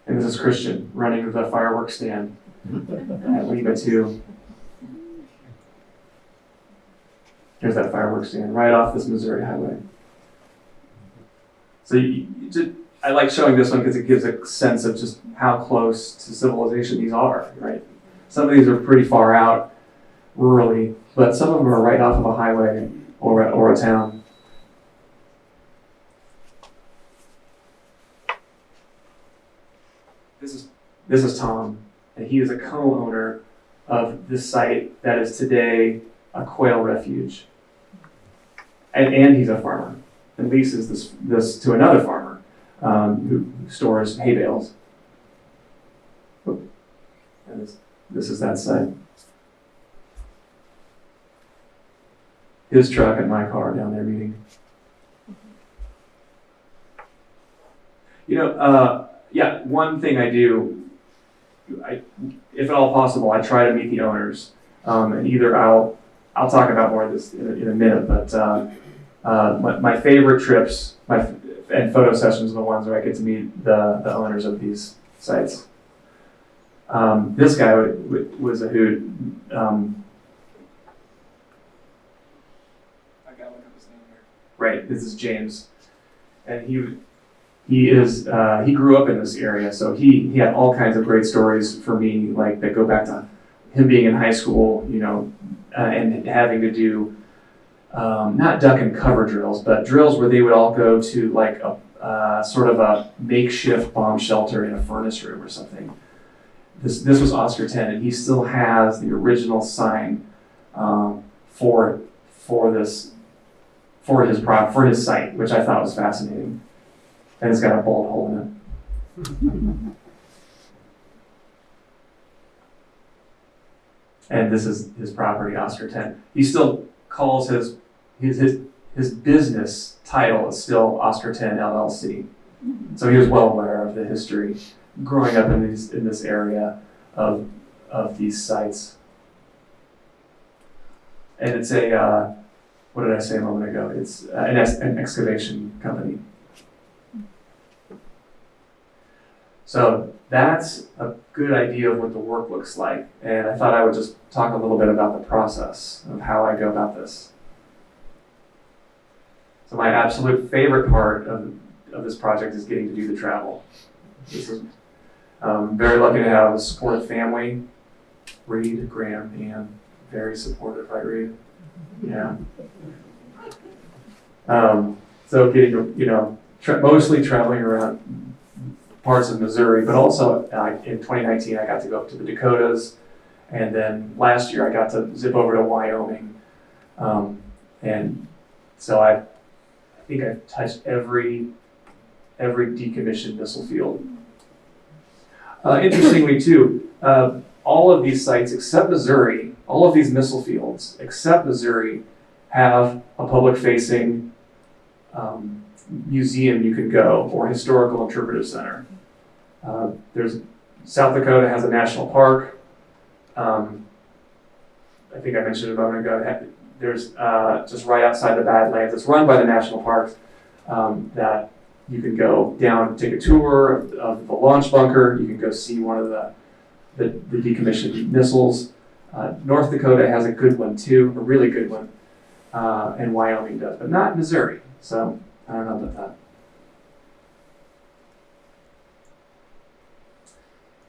And this is Christian running the fireworks stand at Lima 2. Here's that fireworks stand right off this Missouri highway. So I like showing this one because it gives a sense of just how close to civilization these are, right? Some of these are pretty far out rurally, but some of them are right off of a highway or a town. This is Tom, and he is a co-owner of this site that is today a quail refuge. And he's a farmer and leases this to another farmer who stores hay bales. And this is that site. His truck and my car down there meeting. Yeah, one thing I do, if at all possible, I try to meet the owners, and either I'll talk about more of this in a minute, but my favorite trips and photo sessions are the ones where I get to meet the owners of these sites. This guy was a hoot. I gotta look up his name here. Right, this is James, and he grew up in this area, so he had all kinds of great stories for me, like that go back to him being in high school, and having to do not duck and cover drills, but drills where they would all go to like a sort of a makeshift bomb shelter in a furnace room or something. This was Oscar 10, and he still has the original sign for his site, which I thought was fascinating. And it's got a bullet hole in it. And this is his property, Oscar 10. He still calls his business title is still Oscar 10 LLC. So he was well aware of the history growing up in this area of these sites. And it's what did I say a moment ago? It's an excavation company. So that's a good idea of what the work looks like. And I thought I would just talk a little bit about the process of how I go about this. So my absolute favorite part of this project is getting to do the travel. I'm very lucky to have a supportive family. Reed, Graham, Ann, very supportive, right, Reed? Yeah. So getting to, mostly traveling around parts of Missouri, but also in 2019 I got to go up to the Dakotas, and then last year I got to zip over to Wyoming, and so I think I've touched every decommissioned missile field. Interestingly too, all of these sites except Missouri, all of these missile fields except Missouri have a public-facing museum you can go, or historical interpretive center. South Dakota has a national park. I think I mentioned a moment ago. There's just right outside the Badlands. It's run by the national parks that you can go down and take a tour of the launch bunker. You can go see one of the decommissioned missiles. North Dakota has a good one too, a really good one, and Wyoming does, but not Missouri. So I don't know about that.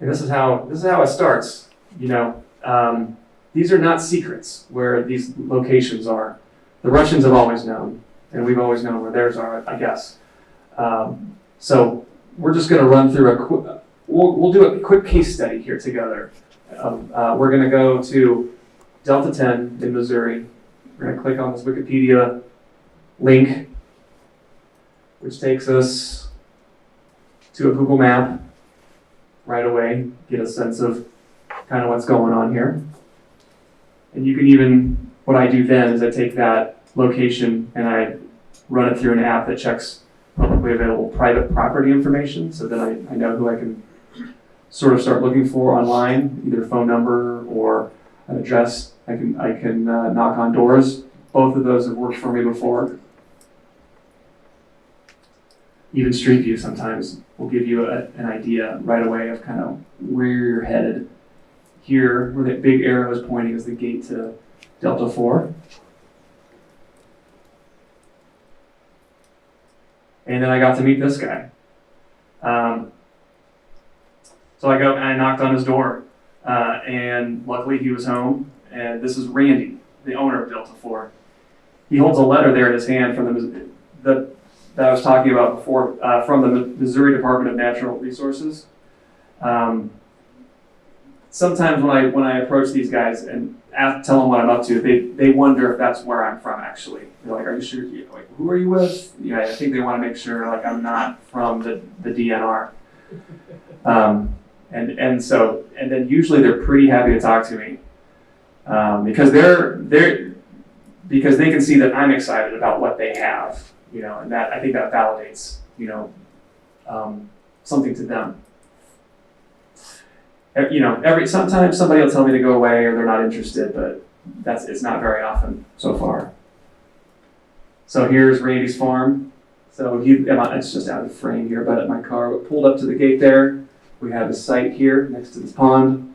And this is how it starts. These are not secrets where these locations are. the Russians have always known, and we've always known where theirs are, I guess. So we're just going to run through we'll do a quick case study here together. We're going to go to Delta 10 in Missouri. We're going to click on this Wikipedia link, which takes us to a Google map right away, get a sense of kind of what's going on here. And you can even, what I do then is I take that location and I run it through an app that checks publicly available private property information, so that I know who I can sort of start looking for online, either a phone number or an address. I can knock on doors. Both of those have worked for me before. Even Street View sometimes will give you an idea right away of kind of where you're headed. Here, where that big arrow is pointing, is the gate to Delta 4. And then I got to meet this guy. So I go and I knocked on his door, and luckily he was home. And this is Randy, the owner of Delta 4. He holds a letter there in his hand from that I was talking about before, from the Missouri Department of Natural Resources. Sometimes when I approach these guys and tell them what I'm up to, they wonder if that's where I'm from. Actually, they're like, "Are you sure? Like, who are you with?" Yeah, I think they want to make sure like I'm not from the DNR. And then usually they're pretty happy to talk to me, because because they can see that I'm excited about what they have, and that I think that validates, something to them. Sometimes somebody will tell me to go away or they're not interested, but it's not very often so far. So here's Randy's farm. So it's just out of frame here, but my car pulled up to the gate there. We have a site here next to this pond.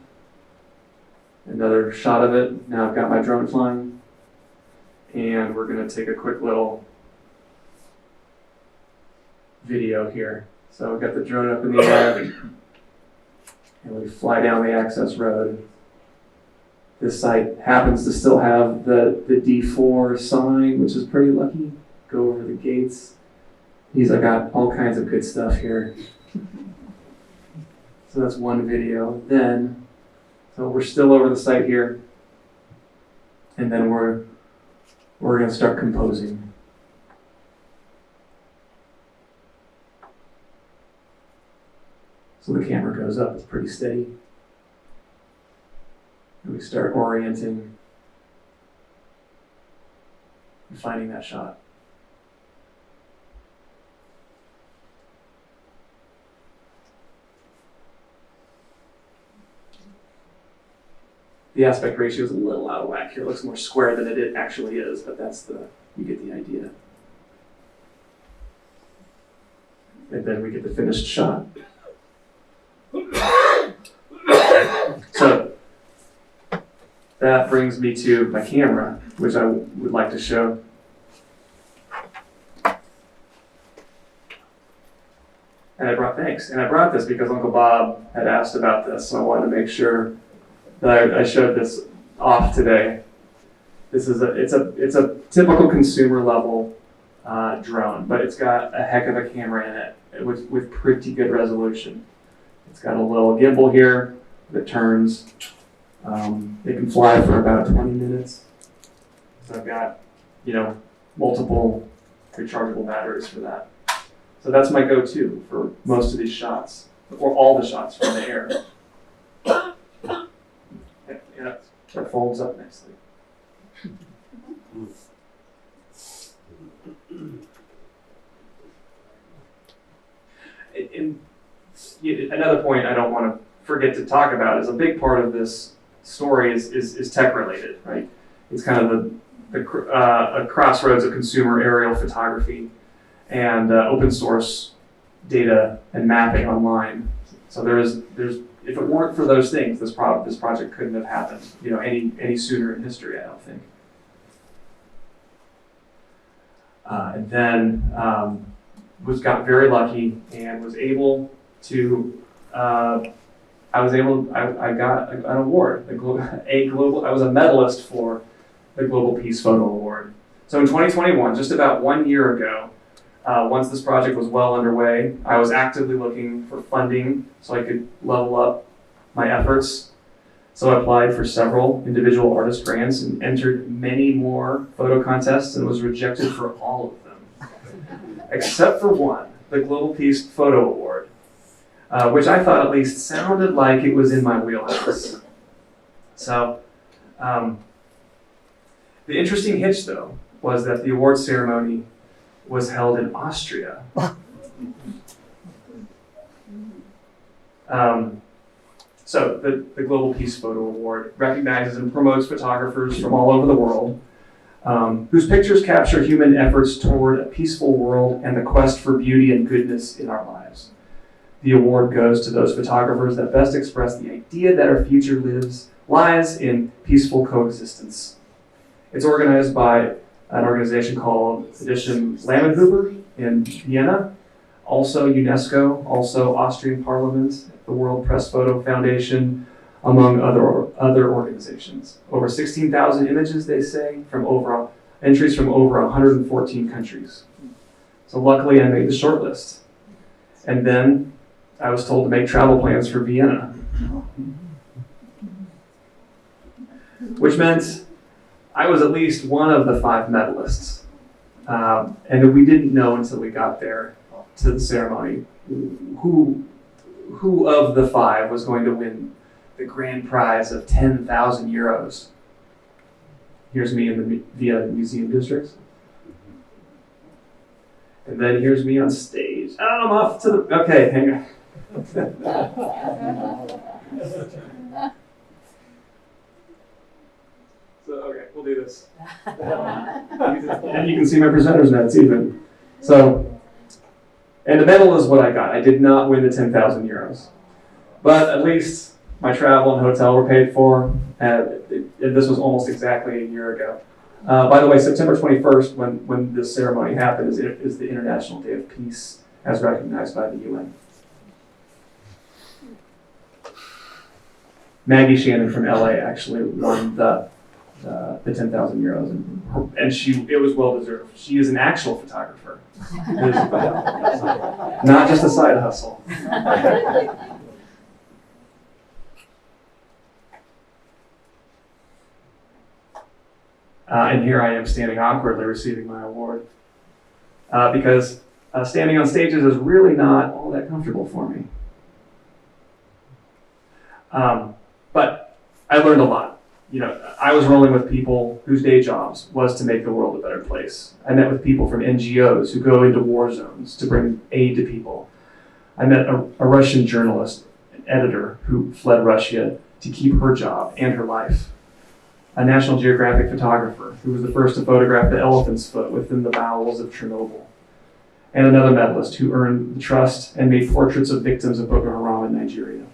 Another shot of it. Now I've got my drone flying. And we're going to take a quick little video here. So we've got the drone up in the air. And we fly down the access road. This site happens to still have the D4 sign, which is pretty lucky. Go over the gates. I got all kinds of good stuff here. So that's one video. So we're still over the site here. And then we're going to start composing. So the camera goes up, it's pretty steady. And we start orienting and finding that shot. The aspect ratio is a little out of whack here. It looks more square than it actually is, but you get the idea. And then we get the finished shot. So that brings me to my camera, which I would like to show. And I brought this because Uncle Bob had asked about this, so I wanted to make sure that I showed this off today. It's a typical consumer level drone, but it's got a heck of a camera in it with pretty good resolution. It's got a little gimbal here that turns. They can fly for about 20 minutes. So I've got, multiple rechargeable batteries for that. So that's my go-to for most of these shots, or all the shots from the air. Yeah, that folds up nicely. And another point I don't want to forget to talk about is a big part of this story is tech related, right? It's kind of a crossroads of consumer aerial photography and open source data and mapping online. So there's if it weren't for those things, this project couldn't have happened, any sooner in history, I don't think. And then got very lucky and was able to. I got an award, I was a medalist for the Global Peace Photo Award. So in 2021, just about 1 year ago, once this project was well underway, I was actively looking for funding so I could level up my efforts. So I applied for several individual artist grants and entered many more photo contests and was rejected for all of them, except for one, the Global Peace Photo Award, which I thought at least sounded like it was in my wheelhouse. So the interesting hitch, though, was that the award ceremony was held in Austria. So the Global Peace Photo Award recognizes and promotes photographers from all over the world whose pictures capture human efforts toward a peaceful world and the quest for beauty and goodness in our lives. The award goes to those photographers that best express the idea that our future lies in peaceful coexistence. It's organized by an organization called Decommissioned in Vienna, also UNESCO, also Austrian Parliament, the World Press Photo Foundation, among other organizations. Over 16,000 images, they say, entries from over 114 countries. So luckily I made the short list. And then I was told to make travel plans for Vienna, which meant I was at least one of the 5 medalists. And we didn't know until we got there to the ceremony who of the 5 was going to win the grand prize of 10,000 euros. Here's me in the Vienna Museum District. And then here's me on stage. Oh, I'm off to the, okay, hang on. So, okay, we'll do this. And you can see my presenter's notes even. So, and the medal is what I got. I did not win the 10,000 euros. But at least my travel and hotel were paid for, and this was almost exactly a year ago. By the way, September 21st, when this ceremony happened, is the International Day of Peace, as recognized by the UN. Maggie Shannon from LA actually won the 10,000 euros, and it was well deserved. She is an actual photographer, not just a side hustle. And here I am standing awkwardly receiving my award because standing on stages is really not all that comfortable for me. But I learned a lot. You know, I was rolling with people whose day jobs was to make the world a better place. I met with people from NGOs who go into war zones to bring aid to people. I met a Russian journalist, an editor who fled Russia to keep her job and her life. A National Geographic photographer who was the first to photograph the elephant's foot within the bowels of Chernobyl. And another medalist who earned the trust and made portraits of victims of Boko Haram in Nigeria.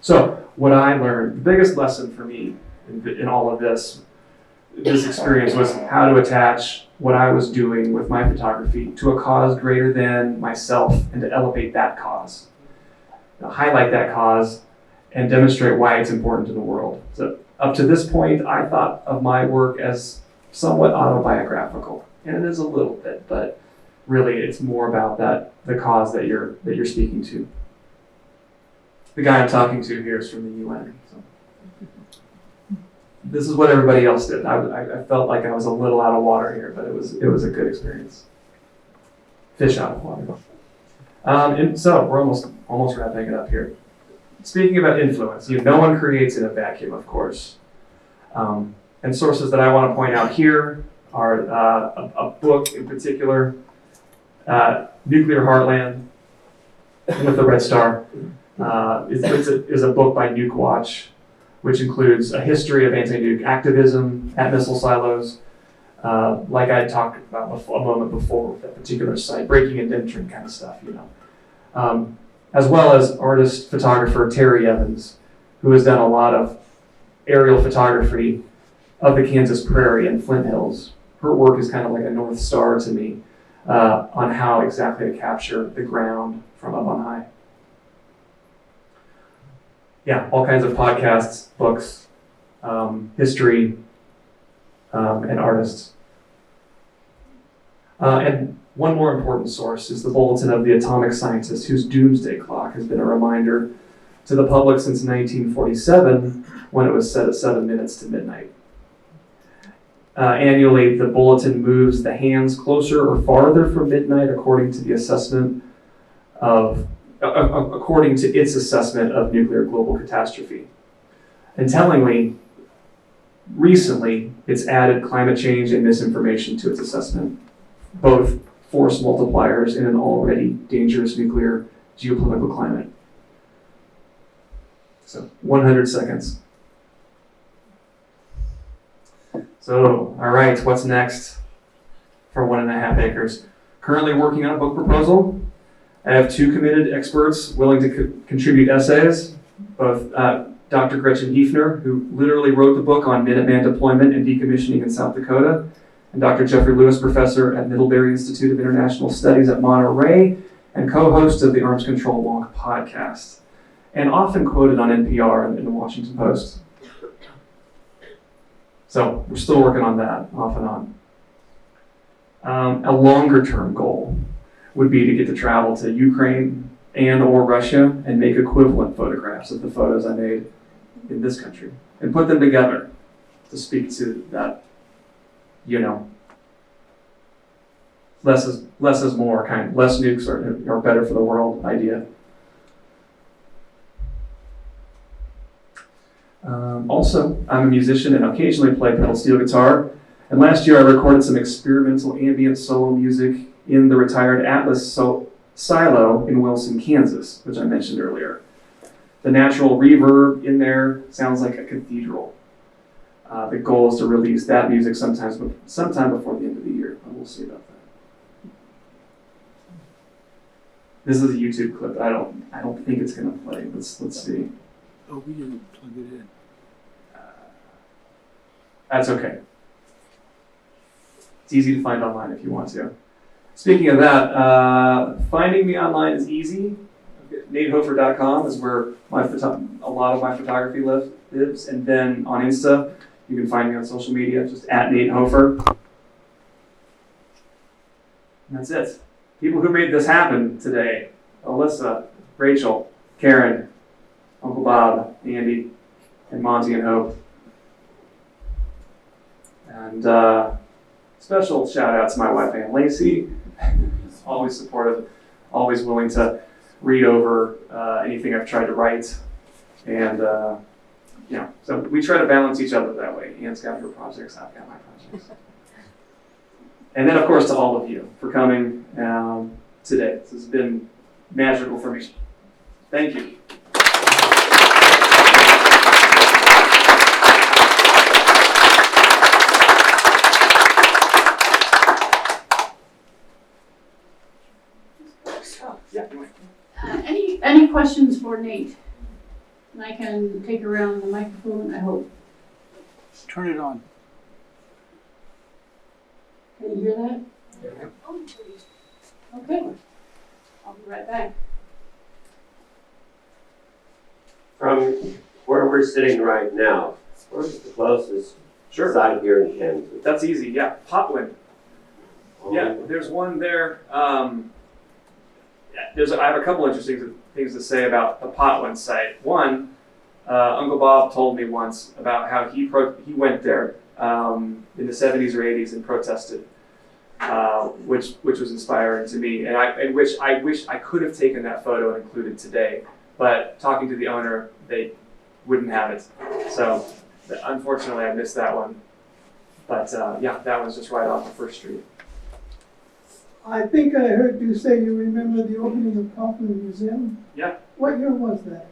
So what I learned, the biggest lesson for me in all of this experience was how to attach what I was doing with my photography to a cause greater than myself and to elevate that cause. Highlight that cause and demonstrate why it's important to the world. So up to this point, I thought of my work as somewhat autobiographical, and it is a little bit, but really it's more about the cause that you're speaking to. The guy I'm talking to here is from the UN. So. This is what everybody else did. I felt like I was a little out of water here, but it was a good experience. Fish out of water. And so we're almost wrapping it up here. Speaking about influence, no one creates in a vacuum, of course. And sources that I want to point out here are a book in particular, Nuclear Heartland, with the red star. Is a book by Nuke Watch, which includes a history of anti-nuke activism at missile silos, like I had talked about a moment before with that particular site, breaking and entering kind of stuff, as well as artist photographer Terry Evans, who has done a lot of aerial photography of the Kansas prairie and Flint Hills. Her work is kind of like a North Star to me on how exactly to capture the ground from up on high. Yeah, all kinds of podcasts, books, history, and artists. And one more important source is the Bulletin of the Atomic Scientist, whose doomsday clock has been a reminder to the public since 1947, when it was set at 7 minutes to midnight. Annually, the bulletin moves the hands closer or farther from midnight according to its assessment of nuclear global catastrophe. And tellingly, recently, it's added climate change and misinformation to its assessment, both force multipliers in an already dangerous nuclear geopolitical climate. So, 100 seconds. So, all right, what's next for 1.5 acres? Currently working on a book proposal. I have 2 committed experts willing to contribute essays, both Dr. Gretchen Hefner, who literally wrote the book on Minuteman deployment and decommissioning in South Dakota, and Dr. Jeffrey Lewis, professor at Middlebury Institute of International Studies at Monterey, and co-host of the Arms Control Wonk podcast, and often quoted on NPR and in the Washington Post. So we're still working on that, off and on. A longer-term goal would be to get to travel to Ukraine and or Russia and make equivalent photographs of the photos I made in this country and put them together to speak to that, less is more kind, less nukes are better for the world idea. Also, I'm a musician and occasionally play pedal steel guitar. And last year I recorded some experimental ambient solo music in the retired Atlas silo in Wilson, Kansas, which I mentioned earlier. The natural reverb in there sounds like a cathedral. The goal is to release that music sometime before the end of the year, but we'll see about that. This is a YouTube clip. I don't think it's gonna play. Let's see. Oh, we didn't plug it in. That's okay. It's easy to find online if you want to. Speaking of that, finding me online is easy. NateHofer.com is where a lot of my photography lives. And then on Insta, you can find me on social media, just at Nate Hofer. And that's it. People who made this happen today: Alyssa, Rachel, Karen, Uncle Bob, Andy, and Monty and Hope. And special shout out to my wife, Ann Lacey. Always supportive, always willing to read over anything I've tried to write. And, so we try to balance each other that way. Ann's got her projects, I've got my projects. And then, of course, to all of you for coming today. This has been magical for me. Thank you. Any questions for Nate? And I can take around the microphone, I hope. Turn it on. Can you hear that? Yeah. Okay. I'll be right back. From where we're sitting right now, where's the closest site here in Kansas? That's easy, yeah. Potwin. Yeah, there's one there. I have a couple interesting things to say about the Potwin site. One, Uncle Bob told me once about how he went there in the 70s or 80s and protested, which was inspiring to me, and I wish I could have taken that photo and included today. But talking to the owner, they wouldn't have it. So unfortunately, I missed that one. But that one's just right off the first street. I think I heard you say you remember the opening of Kauffman Museum? Yeah. What year was that?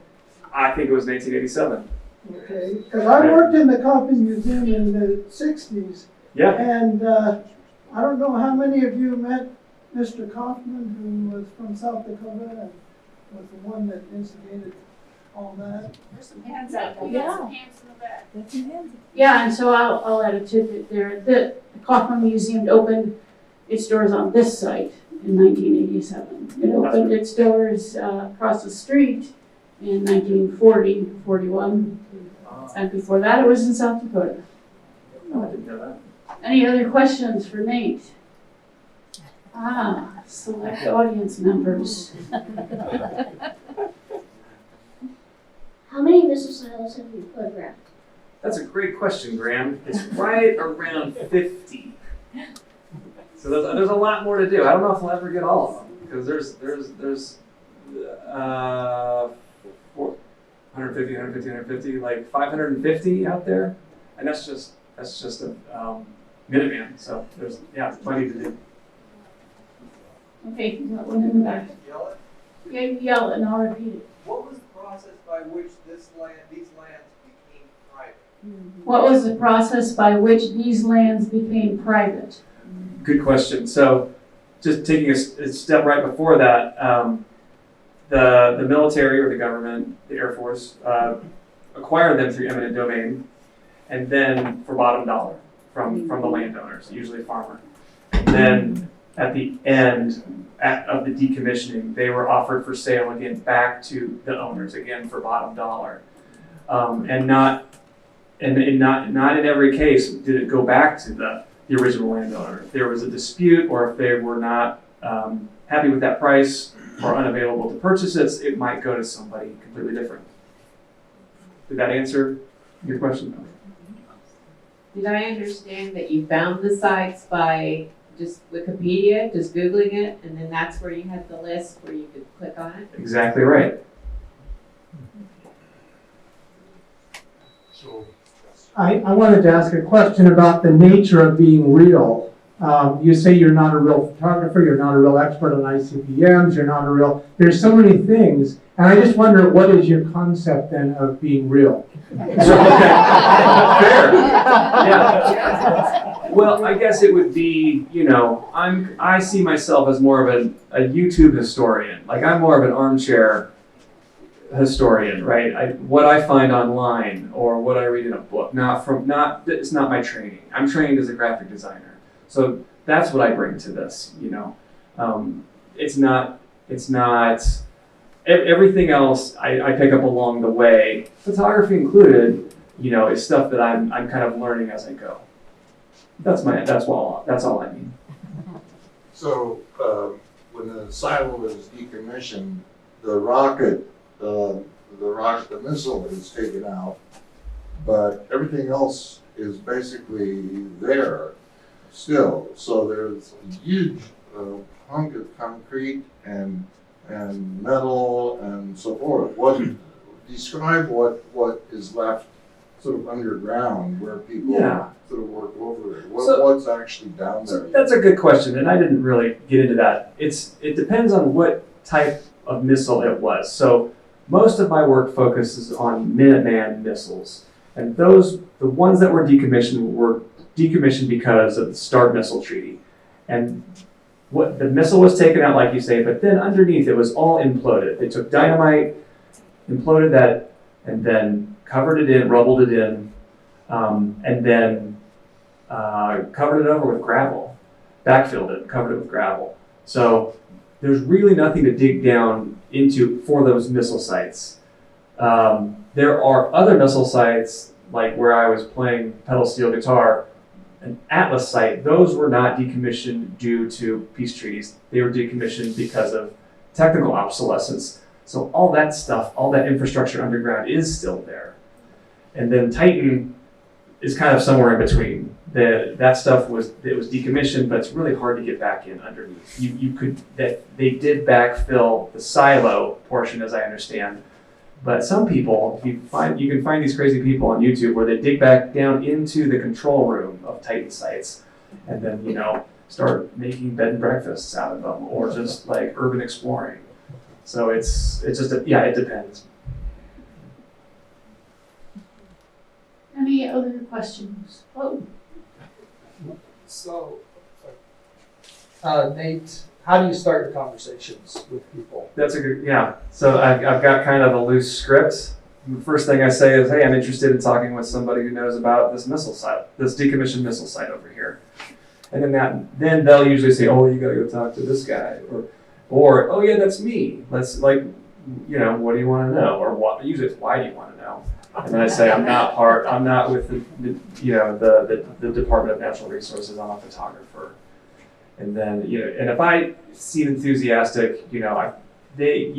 I think it was 1987. Okay, because I worked in the Kauffman Museum in the 60s. Yeah. And I don't know how many of you met Mr. Kauffman, who was from South Dakota and was the one that instigated all that. There's some hands out there. Yeah. Some hands in the back. That's some hands. Yeah, and so I'll add a tidbit there. The Kauffman Museum opened its doors on this site in 1987. It opened its doors across the street in 1940, 41. And before that, it was in South Dakota. Oh, I didn't know that. Any other questions for Nate? Select audience members. How many missile silos have you photographed? That's a great question, Graham. It's right around 50. So there's a lot more to do. I don't know if we'll ever get all of them because there's 150, like 550 out there, and that's just a Minuteman. So there's plenty to do. Okay, you got one in the back. Yell it. Yeah, you yell it and I'll repeat it. What was the process by which these lands became private? What was the process by which these lands became private? Good question. So just taking a step right before that, the military or the government, the Air Force, acquired them through eminent domain, and then for bottom dollar from the landowners, usually a farmer. And then at the end of the decommissioning, they were offered for sale again back to the owners again for bottom dollar, and not in every case did it go back to the original landowner. If there was a dispute or if they were not happy with that price or unavailable to purchase it, it might go to somebody completely different. Did that answer your question? Did I understand that you found the sites by just Wikipedia, just Googling it, and then that's where you had the list where you could click on it? Exactly right. I wanted to ask a question about the nature of being real. You say you're not a real photographer, you're not a real expert on ICBMs, there's so many things, and I just wonder, what is your concept then of being real? Fair. Yeah. Well, I guess it would be, I see myself as more of a YouTube historian. Like I'm more of an armchair historian, right? What I find online or what I read in a book, it's not my training. I'm trained as a graphic designer. So that's what I bring to this, It's not everything else I pick up along the way, photography included, is stuff that I'm kind of learning as I go. That's all I mean. So when the silo is decommissioned, the missile is taken out, but everything else is basically there still. So there's a huge hunk of concrete and metal and so forth. Describe what is left sort of underground where people sort of work over it. What's actually down there? That's a good question, and I didn't really get into that. It depends on what type of missile it was. So most of my work focuses on Minuteman missiles, and the ones that were decommissioned because of the START missile treaty. And what the missile was taken out, like you say, but then underneath it was all imploded. They took dynamite, imploded that, and then covered it in, rubbled it in, and then covered it over with gravel, backfilled it, covered it with gravel. So there's really nothing to dig down into for those missile sites. There are other missile sites, like where I was playing pedal steel guitar, an Atlas site. Those were not decommissioned due to peace treaties. They were decommissioned because of technical obsolescence. So all that stuff, all that infrastructure underground is still there. And then Titan is kind of somewhere in between. That stuff was decommissioned, but it's really hard to get back in underneath. They did backfill the silo portion, as I understand. But some people, you can find these crazy people on YouTube where they dig back down into the control room of Titan sites, and then start making bed and breakfasts out of them, or just like urban exploring. So it depends. Any other questions? Oh, So, Nate, how do you start your conversations with people? That's a good, yeah. So I've got kind of a loose script. The first thing I say is, hey, I'm interested in talking with somebody who knows about this missile site, this decommissioned missile site over here. And then they'll usually say, oh, you gotta go talk to this guy, or oh yeah, that's me. Let's what do you want to know, or what? Usually it's why do you want to know? And then I say I'm not with the Department of Natural Resources. I'm a photographer. And then, and if I seem enthusiastic, they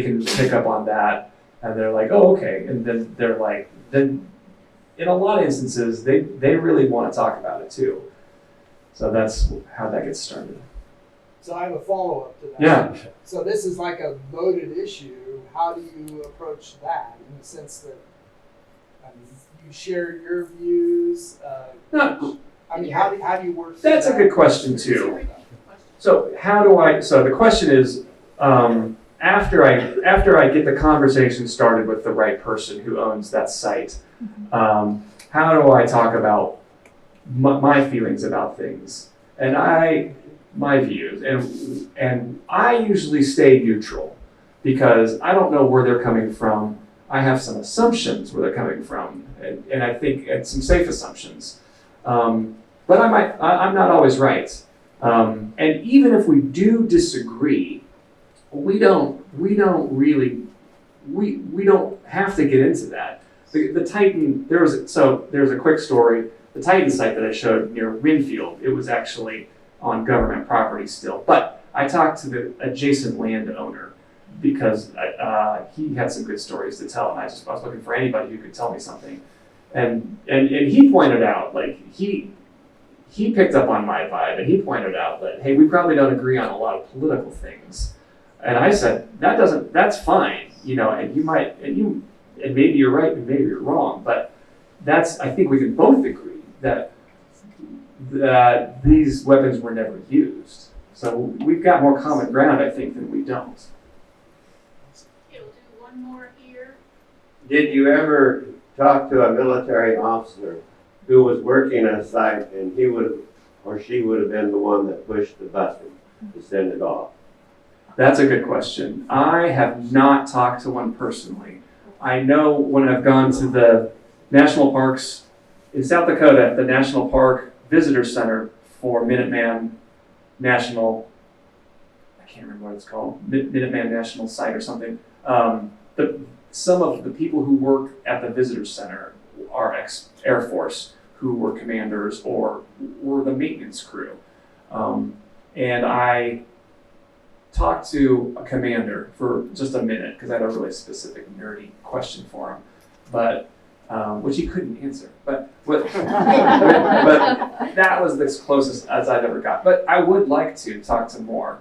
can pick up on that, and they're like, oh, okay. And then they're like, then in a lot of instances, they really want to talk about it too. So that's how that gets started. So I have a follow-up to that. Yeah. So this is like a voted issue. How do you approach that in the sense that you share your views? No, How do you work through that's a that? good question too. So so the question is, after I get the conversation started with the right person who owns that site, how do I talk about my feelings about things? And my views, and I usually stay neutral because I don't know where they're coming from. I have some assumptions where they're coming from, and I think it's some safe assumptions. But I'm not always right. And even if we do disagree, we don't have to get into that. The Titan, there's a quick story. The Titan site that I showed near Winfield, it was actually on government property still. But I talked to the adjacent landowner because he had some good stories to tell, and I was looking for anybody who could tell me something. And he pointed out, like, he picked up on my vibe, and he pointed out that, hey, we probably don't agree on a lot of political things. And I said, that's fine, and maybe you're right and maybe you're wrong, but I think we can both agree that these weapons were never used. So we've got more common ground, I think, than we don't. Okay, we'll do one more here. Did you ever talk to a military officer who was working on a site and he would or she would have been the one that pushed the button to send it off? That's a good question. I have not talked to one personally. I know when I've gone to the national parks in South Dakota, the National Park Visitor Center for Minuteman National, I can't remember what it's called, Minuteman National Site or something. Some of the people who work at the Visitor Center are ex-Air Force who were commanders or were the maintenance crew. And I talked to a commander for just a minute because I had a really specific nerdy question for him, but which he couldn't answer. But that was the closest as I've ever got. But I would like to talk to more.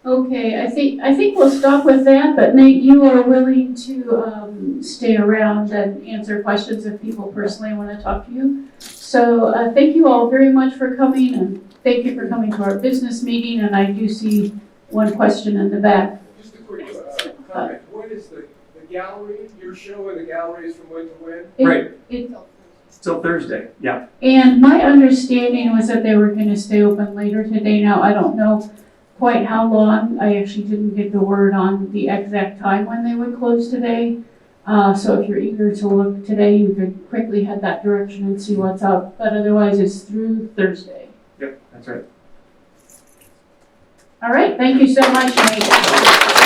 Okay, I think we'll stop with that, but Nate, you are willing to stay around and answer questions if people personally want to talk to you. So thank you all very much for coming, and thank you for coming to our business meeting, and I do see one question in the back. Just a quick comment. When is the gallery? You're showing the galleries from when to when? Right. Till Thursday, yeah. And my understanding was that they were going to stay open later today. Now, I don't know quite how long. I actually didn't get the word on the exact time when they would close today. So if you're eager to look today, you could quickly head that direction and see what's up. But otherwise, it's through Thursday. Yep, that's right. All right, thank you so much, Nate.